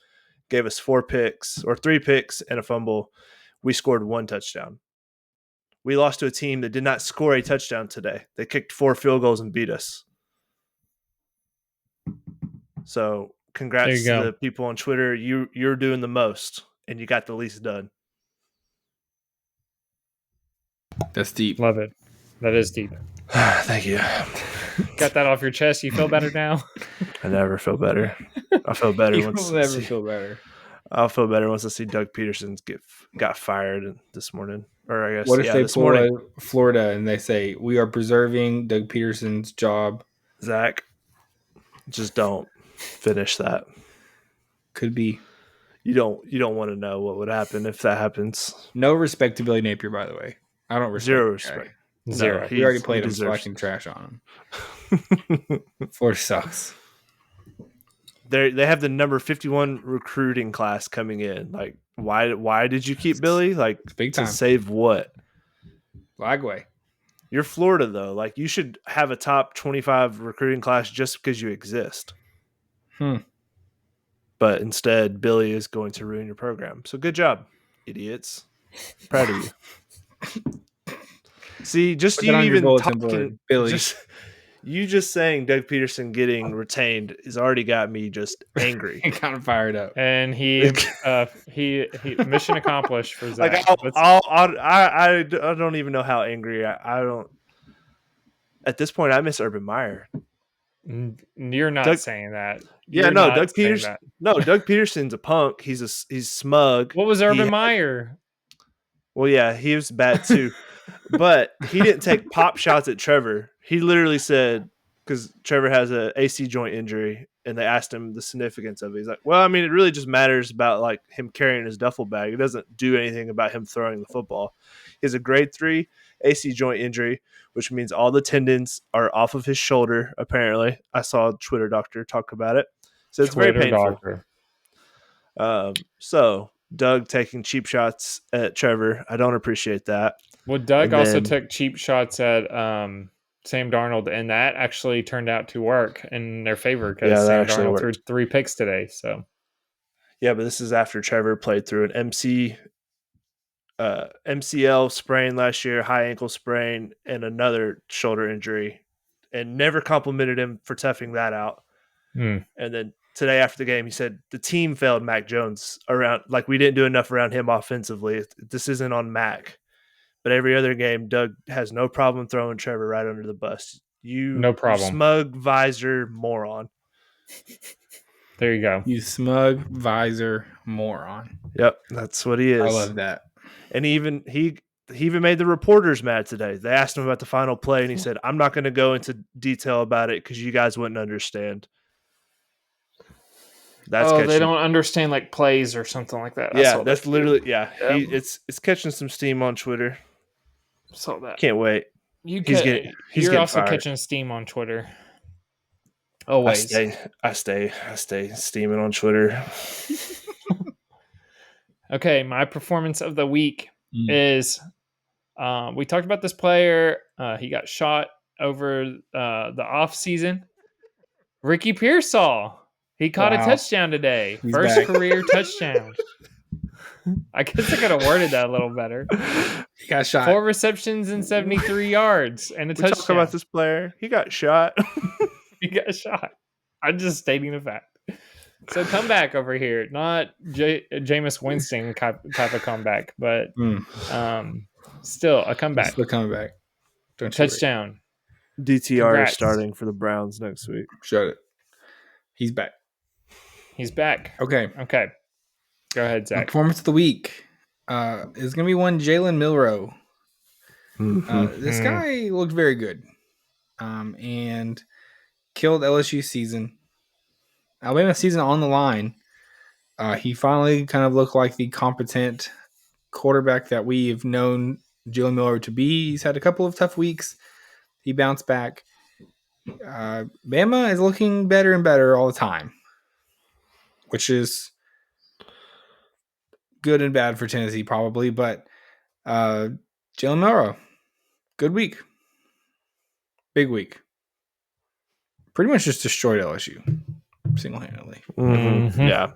gave us 3 picks and a fumble. We scored 1 touchdown. We lost to a team that did not score a touchdown today. They kicked 4 field goals and beat us. So congrats to the people on Twitter. You're doing the most, and you got the least done. That's deep. Love it. That is deep. Thank you. Got that off your chest. You feel better now? I never feel better. I feel better I'll feel better once I see Doug Peterson got fired this morning. Or I guess what if they pull Florida and they say we are preserving Doug Peterson's job? Zach, just don't finish that. Could be. You don't want to know what would happen if that happens. No respect to Billy Napier, by the way. I don't respect. Zero respect. Zero. No, we already played him collecting trash on him. Florida sucks. They have the number 51 recruiting class coming in. Like, why did you keep Billy? Like, big time. To save what? Lagway. You're Florida, though. Like, you should have a top 25 recruiting class just because you exist. But instead, Billy is going to ruin your program. So good job, idiots. Proud of you. See, just Put you that on your even bulletin talking, board, Billy. you just saying Doug Peterson getting retained has already got me just angry. Kind of fired up. And he mission accomplished for Zach. Like I don't even know how angry I don't. At this point, I miss Urban Meyer. You're not saying that. Yeah, You're no, not Doug Peterson. that. No, Doug Peterson's a punk. He's smug. What was Urban Meyer? Well, yeah, he was bad too, but he didn't take pop shots at Trevor. He literally said, because Trevor has a AC joint injury, and they asked him the significance of it. He's like, well, I mean, it really just matters about like him carrying his duffel bag. It doesn't do anything about him throwing the football. He has a grade 3 AC joint injury, which means all the tendons are off of his shoulder. Apparently, I saw a Twitter doctor talk about it, so it's very painful. So Doug taking cheap shots at Trevor, I don't appreciate that. Well, Doug also took cheap shots at Sam Darnold, and that actually turned out to work in their favor because Sam Darnold threw 3 picks today. So, yeah, but this is after Trevor played through an MCL sprain last year, high ankle sprain, and another shoulder injury, and never complimented him for toughing that out. And then today after the game, he said the team failed Mac Jones around, like we didn't do enough around him offensively. This isn't on Mac. But every other game, Doug has no problem throwing Trevor right under the bus. No problem. You smug visor moron. There you go. You smug visor moron. Yep, that's what he is. I love that. And he even made the reporters mad today. They asked him about the final play, and he said, I'm not going to go into detail about it because you guys wouldn't understand. They don't understand like plays or something like that. That's literally it's catching some steam on Twitter. Saw that. Can't wait. You're also fired. Catching steam on Twitter. Always. I stay steaming on Twitter. Okay, my performance of the week is we talked about this player. He got shot over the off season. Ricky Pearsall. He caught a touchdown today. He's First back. career touchdown. I guess I could have worded that a little better. He got shot. 4 receptions and 73 yards and a touchdown. Talk about this player. He got shot. He got shot. I'm just stating the fact. So comeback over here. Not Jameis Winston type of comeback, but still a comeback. Still comeback. Touchdown. DTR is starting for the Browns next week. Shut it. He's back. He's back. Okay. Go ahead, Zach. Performance of the week is going to be one Jalen Milroe. This guy looked very good and killed LSU season. Alabama season on the line. He finally kind of looked like the competent quarterback that we've known Jalen Milroe to be. He's had a couple of tough weeks. He bounced back. Bama is looking better and better all the time, which is good and bad for Tennessee probably, but Jalen Milroe, good week. Big week. Pretty much just destroyed LSU single-handedly. Yeah.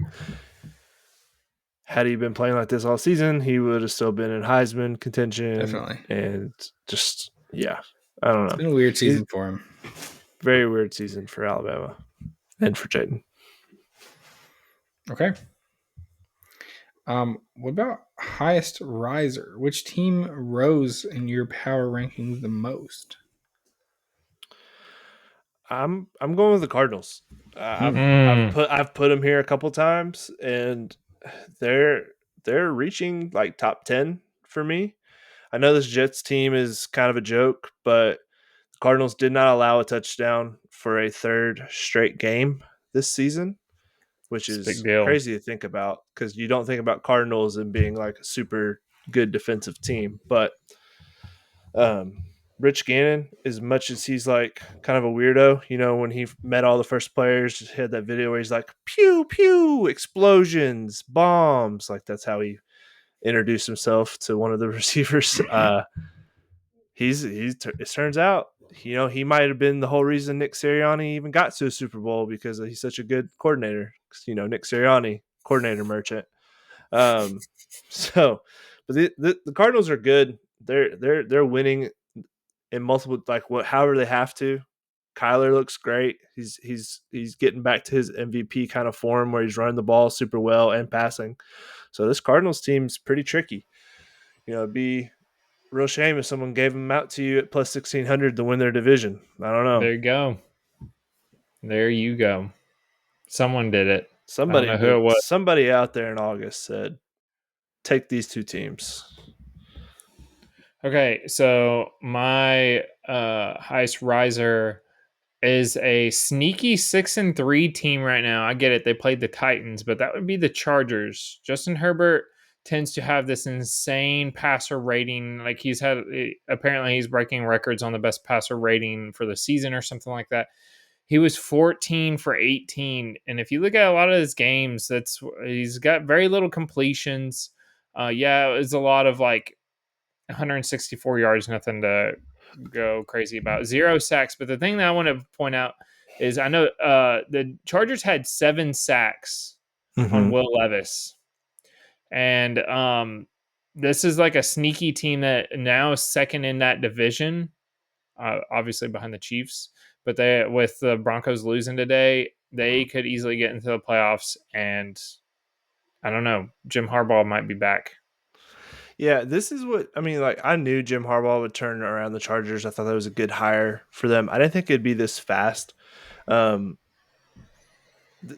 Had he been playing like this all season, he would have still been in Heisman contention. Definitely. And just, I don't know. It's been a weird season for him. Very weird season for Alabama and for Jaden. Okay. What about highest riser? Which team rose in your power rankings the most? I'm going with the Cardinals. I've put them here a couple times, and they're reaching like top 10 for me. I know this Jets team is kind of a joke, but the Cardinals did not allow a touchdown for a 3rd straight game this season, which is crazy to think about because you don't think about Cardinals and being like a super good defensive team. But Rich Gannon, as much as he's like kind of a weirdo, when he met all the first players, he had that video where he's like, pew, pew, explosions, bombs. Like that's how he introduced himself to one of the receivers. It turns out, he might have been the whole reason Nick Sirianni even got to a Super Bowl because he's such a good coordinator. Nick Sirianni, coordinator merchant. But the Cardinals are good. they're winning in multiple however they have to. Kyler looks great. He's getting back to his MVP kind of form where he's running the ball super well and passing. So this Cardinals team's pretty tricky. It'd be real shame if someone gave them out to you at plus 1,600 to win their division. I don't know. There you go. There you go. Someone did it. Somebody I don't know who it was. Somebody out there in August said, take these two teams. Okay, so my highest riser is a sneaky 6-3 team right now. I get it. They played the Titans, but that would be the Chargers. Justin Herbert tends to have this insane passer rating. Like apparently he's breaking records on the best passer rating for the season or something like that. He was 14 for 18. And if you look at a lot of his games, he's got very little completions. Yeah, it was a lot of 164 yards, nothing to go crazy about. 0 sacks. But the thing that I want to point out is I know the Chargers had 7 sacks on Will Levis. And this is like a sneaky team that now is second in that division, obviously behind the Chiefs. But with the Broncos losing today, they could easily get into the playoffs. And I don't know, Jim Harbaugh might be back. Yeah, this is what I mean. I knew Jim Harbaugh would turn around the Chargers. I thought that was a good hire for them. I didn't think it'd be this fast. The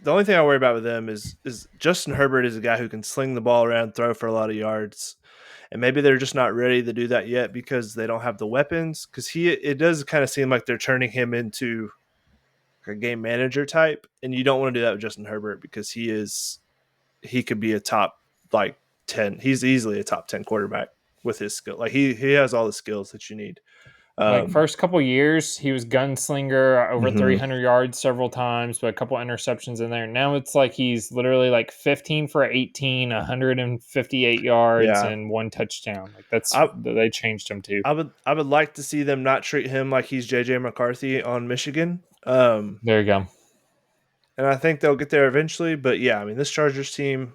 only thing I worry about with them is Justin Herbert is a guy who can sling the ball around, throw for a lot of yards, and maybe they're just not ready to do that yet because they don't have the weapons. Because it does kind of seem like they're turning him into a game manager type, and you don't want to do that with Justin Herbert because he could be a top 10. He's easily a top 10 quarterback with his skill. He has all the skills that you need. First couple years, he was gunslinger, over 300 yards several times, but a couple interceptions in there. Now it's he's literally 15 for 18, 158 yards, and 1 touchdown. They changed him too. I would like to see them not treat him like he's JJ McCarthy on Michigan. There you go. And I think they'll get there eventually. But yeah, I mean, this Chargers team,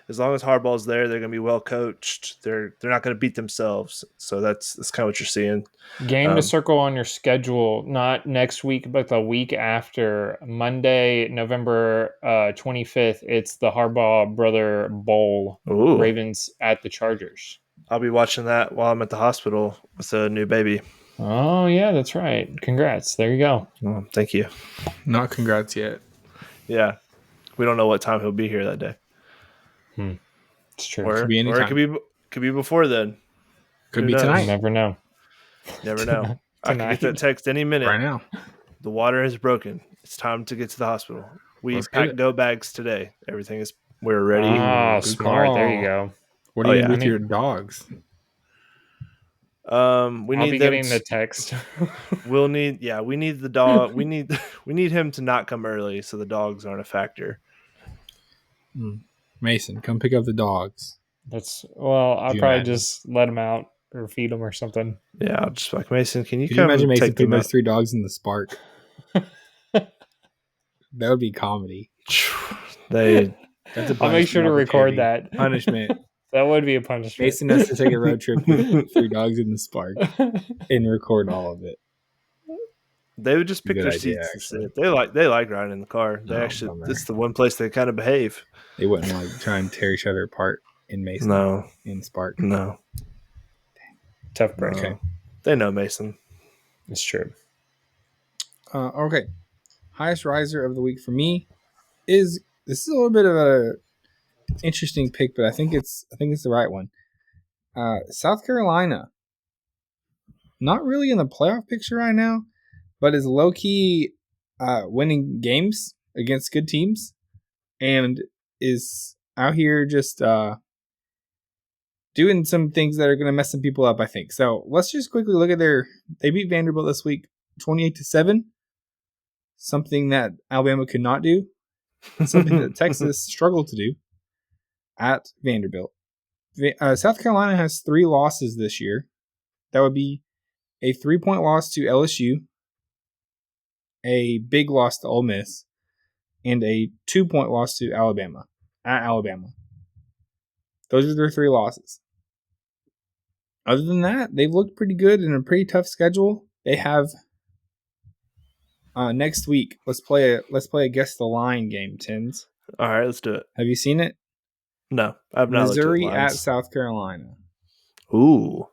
as long as Harbaugh's there, they're going to be well coached. They're not going to beat themselves. So that's kind of what you're seeing. Game to circle on your schedule, not next week, but the week after. Monday, November 25th, it's the Harbaugh Brother Bowl. Ooh. Ravens at the Chargers. I'll be watching that while I'm at the hospital with a new baby. Oh, yeah, that's right. Congrats. There you go. Oh, thank you. Not congrats yet. Yeah. We don't know what time he'll be here that day. It's true. Or it could be before then. Could be tonight. You never know. Never know. I can get that text any minute. Right now. The water has broken. It's time to get to the hospital. We packed go bags today. We're ready. Oh, smart. Call. There you go. What do you do with your dogs? I'll be getting the text. We need the dog. We need him to not come early so the dogs aren't a factor. Mason, come pick up the dogs. I'll probably just let them out or feed them or something. Yeah, I'll just Mason, can you come imagine Mason putting those 3 dogs in the Spark? That would be comedy. I'll make sure to record that. Punishment. That would be a punishment. Mason has to take a road trip with 3 dogs in the Spark and record all of it. They would just pick their seats and sit. They like riding in the car. It's the one place they kind of behave. They wouldn't try and tear each other apart in Mason. No. In Spark. No. Tough break. Okay. They know Mason. It's true. Okay. Highest riser of the week for me is a little bit of a interesting pick, but I think it's the right one. South Carolina, not really in the playoff picture right now, but is low key winning games against good teams, and is out here just doing some things that are going to mess some people up, I think. So let's just quickly look at they beat Vanderbilt this week 28-7, something that Alabama could not do, something that Texas struggled to do at Vanderbilt. South Carolina has 3 losses this year. That would be a 3-point loss to LSU, a big loss to Ole Miss, and a 2-point loss to Alabama at Alabama. Those are their 3 losses. Other than that, they've looked pretty good in a pretty tough schedule. They have next week. Let's play a guess the line game, Tins. All right, let's do it. Have you seen it? No, I've not looked at Missouri lines. at South Carolina. Ooh.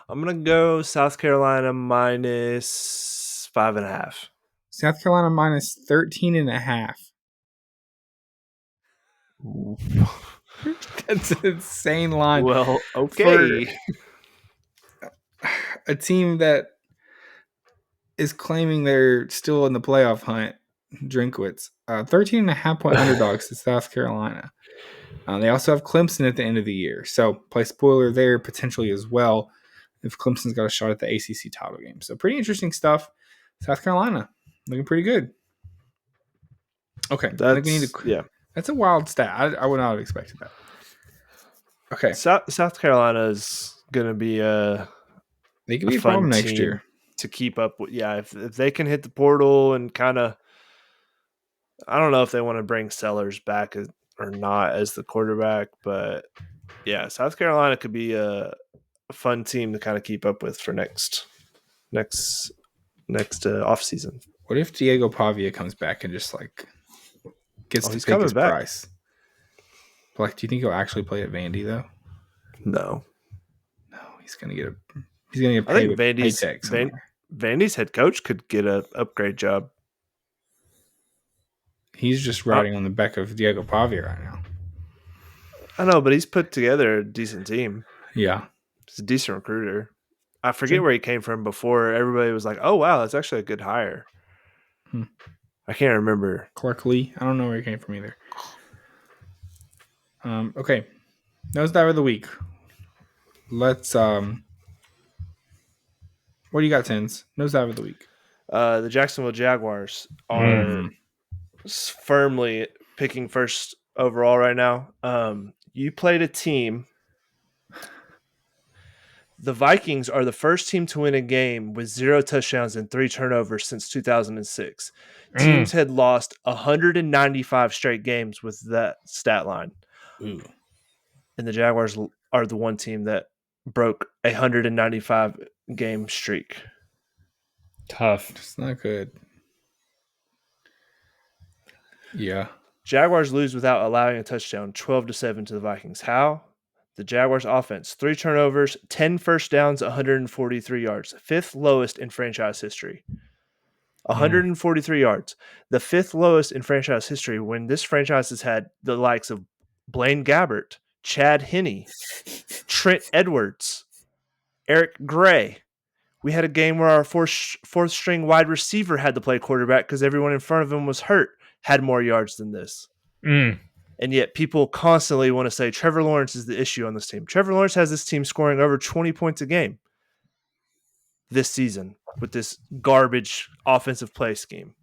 I'm going to go South Carolina minus 5.5. South Carolina minus 13.5. That's an insane line. Well, okay. For a team that is claiming they're still in the playoff hunt, Drinkwitz. 13.5 point underdogs to South Carolina. They also have Clemson at the end of the year. So play spoiler there potentially as well if Clemson's got a shot at the ACC title game. So pretty interesting stuff. South Carolina looking pretty good. Okay. That's a wild stat. I would not have expected that. Okay. South Carolina is going to be they could be a problem next year to keep up with. Yeah, if they can hit the portal and kind of, I don't know if they want to bring Sellers back or not as the quarterback, but yeah, South Carolina could be a fun team to kind of keep up with for next off season. What if Diego Pavia comes back and just gets to pick his price? Do you think he'll actually play at Vandy though? No, he's gonna get paid with paycheck somewhere. Vandy's head coach could get an upgrade job. He's just riding on the back of Diego Pavia right now. I know, but he's put together a decent team. Yeah. He's a decent recruiter. I forget where he came from before. Everybody was like, oh, wow, that's actually a good hire. I can't remember. Clark Lee. I don't know where he came from either. Okay. Nosedive of the week. Let's what do you got, Tins? Nosedive of the week. The Jacksonville Jaguars are firmly picking first overall right now. You played a team. The Vikings are the first team to win a game with 0 touchdowns and 3 turnovers since 2006. Teams had lost 195 straight games with that stat line. Ooh. And the Jaguars are the one team that broke a 195 game streak. Tough. It's not good. Yeah. Jaguars lose without allowing a touchdown, 12-7 to the Vikings. How? The Jaguars offense, 3 turnovers, 10 first downs, 143 yards. 5th lowest in franchise history. 143 yards. The 5th lowest in franchise history when this franchise has had the likes of Blaine Gabbert, Chad Henne, Trent Edwards, Eric Gray. We had a game where our fourth string wide receiver had to play quarterback because everyone in front of him was hurt, had more yards than this. And yet people constantly want to say Trevor Lawrence is the issue on this team. Trevor Lawrence has this team scoring over 20 points a game this season with this garbage offensive play scheme.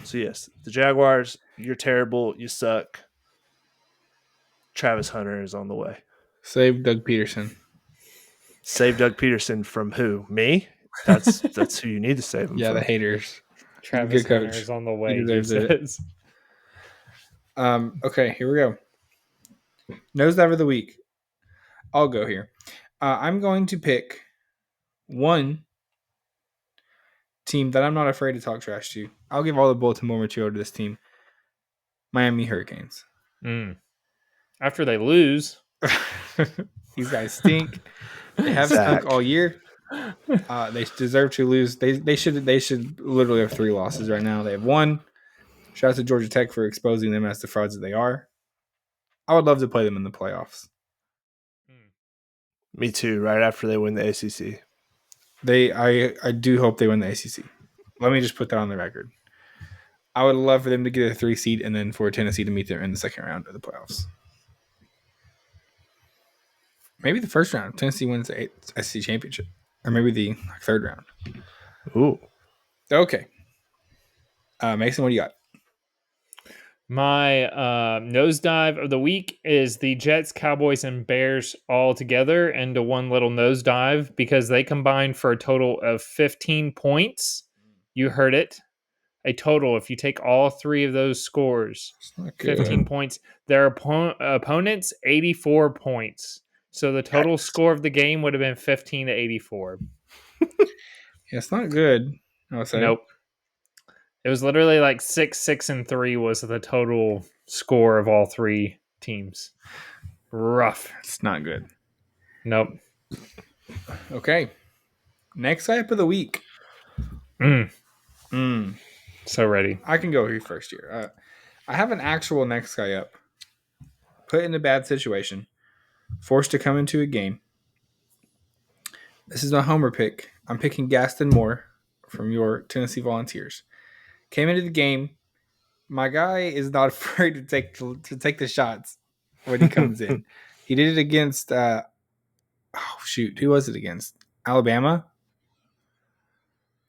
So, yes, the Jaguars, you're terrible. You suck. Travis Hunter is on the way. Save Doug Peterson. Save Doug Peterson from who? Me? That's who you need to save him from. The haters. Travis Hunter is on the way. He says. Okay, here we go. Nosedive of the week. I'll go here. I'm going to pick one team that I'm not afraid to talk trash to. I'll give all the bulletin board material to this team. Miami Hurricanes. After they lose. These guys stink. They have stunk all year. They deserve to lose. They should literally have 3 losses right now. They have 1. Shout out to Georgia Tech for exposing them as the frauds that they are. I would love to play them in the playoffs. Me too, right after they win the ACC. I do hope they win the ACC. Let me just put that on the record. I would love for them to get a 3 seed and then for Tennessee to meet them in the second round of the playoffs. Maybe the first round. Tennessee wins the SEC championship. Or maybe the third round. Ooh. Okay. Mason, what do you got? My nosedive of the week is the Jets, Cowboys, and Bears all together into one little nosedive because they combined for a total of 15 points. You heard it. A total, if you take all 3 of those scores, 15 points. Their opponents, 84 points. So the total score of the game would have been 15-84. Yeah, it's not good, I would say. Nope. It was literally like 6-6-3 was the total score of all three teams. Rough. It's not good. Nope. Okay. Next hype of the week. So ready. I can go here first here. I have an actual next guy up. Put in a bad situation. Forced to come into a game. This is my homer pick. I'm picking Gaston Moore from your Tennessee Volunteers. Came into the game. My guy is not afraid to take the shots when he comes in. He did it against who was it against? Alabama?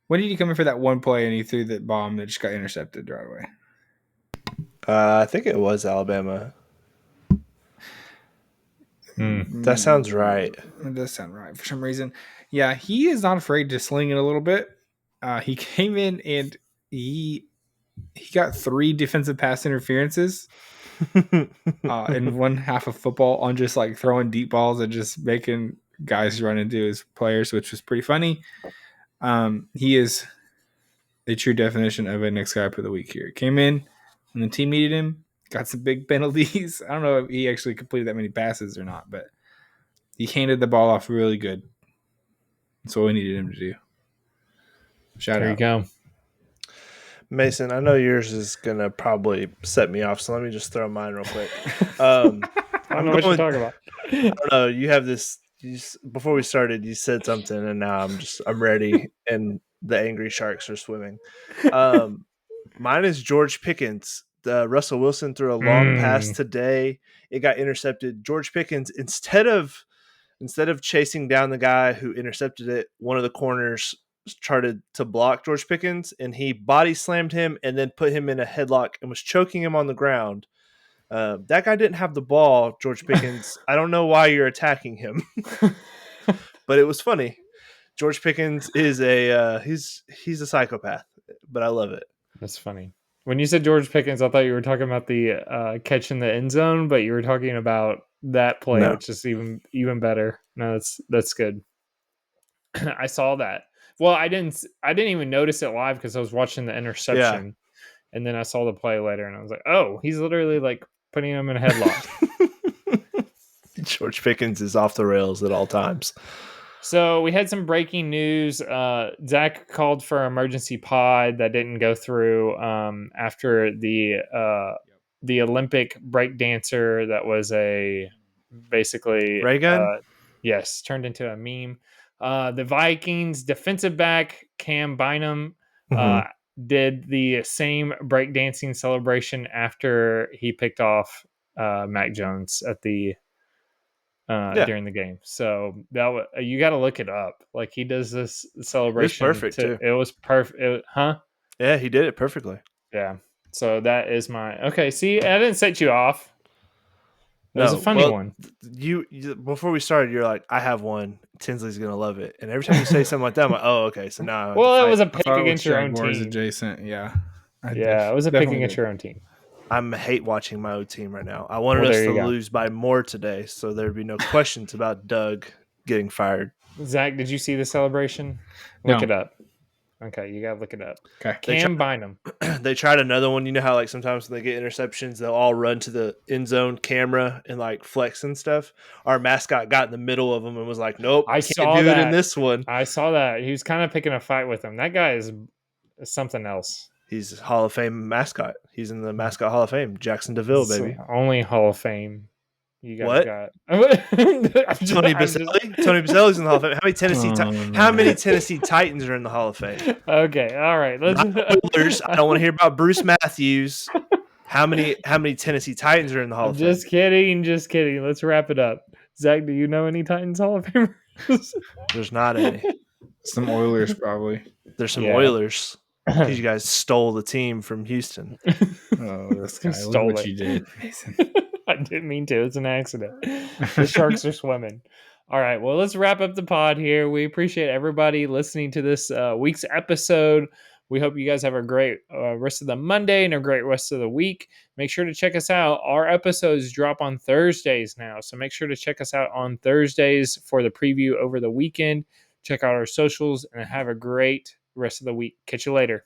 When did he come in for that one play and he threw that bomb that just got intercepted right away? I think it was Alabama. That sounds right. It does sound right for some reason. Yeah, he is not afraid to sling it a little bit. He came in and he got 3 defensive pass interferences in one half of football on just like throwing deep balls and just making guys run into his players, which was pretty funny. He is a true definition of a next guy for the week here. Came in and the team needed him. Got some big penalties. I don't know if he actually completed that many passes or not, but he handed the ball off really good. That's what we needed him to do. Shout out. There you go. Mason, I know yours is going to probably set me off, so let me just throw mine real quick. I don't know what you're talking about. I don't know. You have this. Before we started, you said something, and now I'm ready, and the angry sharks are swimming. Mine is George Pickens. Russell Wilson threw a long pass today. It got intercepted. George Pickens, instead of chasing down the guy who intercepted it, one of the corners tried to block George Pickens, and he body slammed him and then put him in a headlock and was choking him on the ground. That guy didn't have the ball, George Pickens. I don't know why you're attacking him, but it was funny. George Pickens is he's a psychopath, but I love it. That's funny. When you said George Pickens, I thought you were talking about the catch in the end zone, but you were talking about that play, which is even better. No, that's good. I saw that. Well, I didn't even notice it live because I was watching the interception, and then I saw the play later, and I was like, oh, he's literally like putting him in a headlock. George Pickens is off the rails at all times. So we had some breaking news. Zach called for an emergency pod that didn't go through after the Olympic breakdancer that was basically ray gun. Yes, turned into a meme. The Vikings defensive back Cam Bynum did the same breakdancing celebration after he picked off Mac Jones at the during the game. So that you got to look it up. Like he does this celebration. It was perfect too. It was perfect. Yeah, he did it perfectly. Yeah. So that is my okay. See, I didn't set you off. That was a funny one. You before we started, you're like, I have one. Tinsley's gonna love it. And every time you say something like that, I'm like, oh, okay. So now, well, it was a pick against your own team. Adjacent, yeah. It was a pick against your own team. I'm hate watching my own team right now. I wanted us to lose by more today, so there'd be no questions about Doug getting fired. Zach, did you see the celebration? Look it up. Okay, you gotta look it up. Okay, Cam Bynum. They tried another one. You know how like sometimes when they get interceptions, they'll all run to the end zone camera and like flex and stuff. Our mascot got in the middle of them and was like, "Nope, I can't do it in this one." I saw that. He was kind of picking a fight with him. That guy is something else. He's a Hall of Fame mascot. He's in the Mascot Hall of Fame. Jackson DeVille, baby. Only Hall of Fame. You guys what? Got. Tony Baselli? Tony Baselli's in the Hall of Fame. How many Tennessee Titans are in the Hall of Fame? Okay, all right. Oilers. I don't want to hear about Bruce Matthews. How many Tennessee Titans are in the Hall of Fame? Just kidding. Let's wrap it up. Zach, do you know any Titans Hall of Famers? There's not any. Some Oilers, probably. There's some Oilers. Because you guys stole the team from Houston. Oh, this guy stole what you did, Mason. I didn't mean to. It's an accident. The sharks are swimming. All right. Well, let's wrap up the pod here. We appreciate everybody listening to this week's episode. We hope you guys have a great rest of the Monday and a great rest of the week. Make sure to check us out. Our episodes drop on Thursdays now, so make sure to check us out on Thursdays for the preview over the weekend. Check out our socials and have a great rest of the week. Catch you later.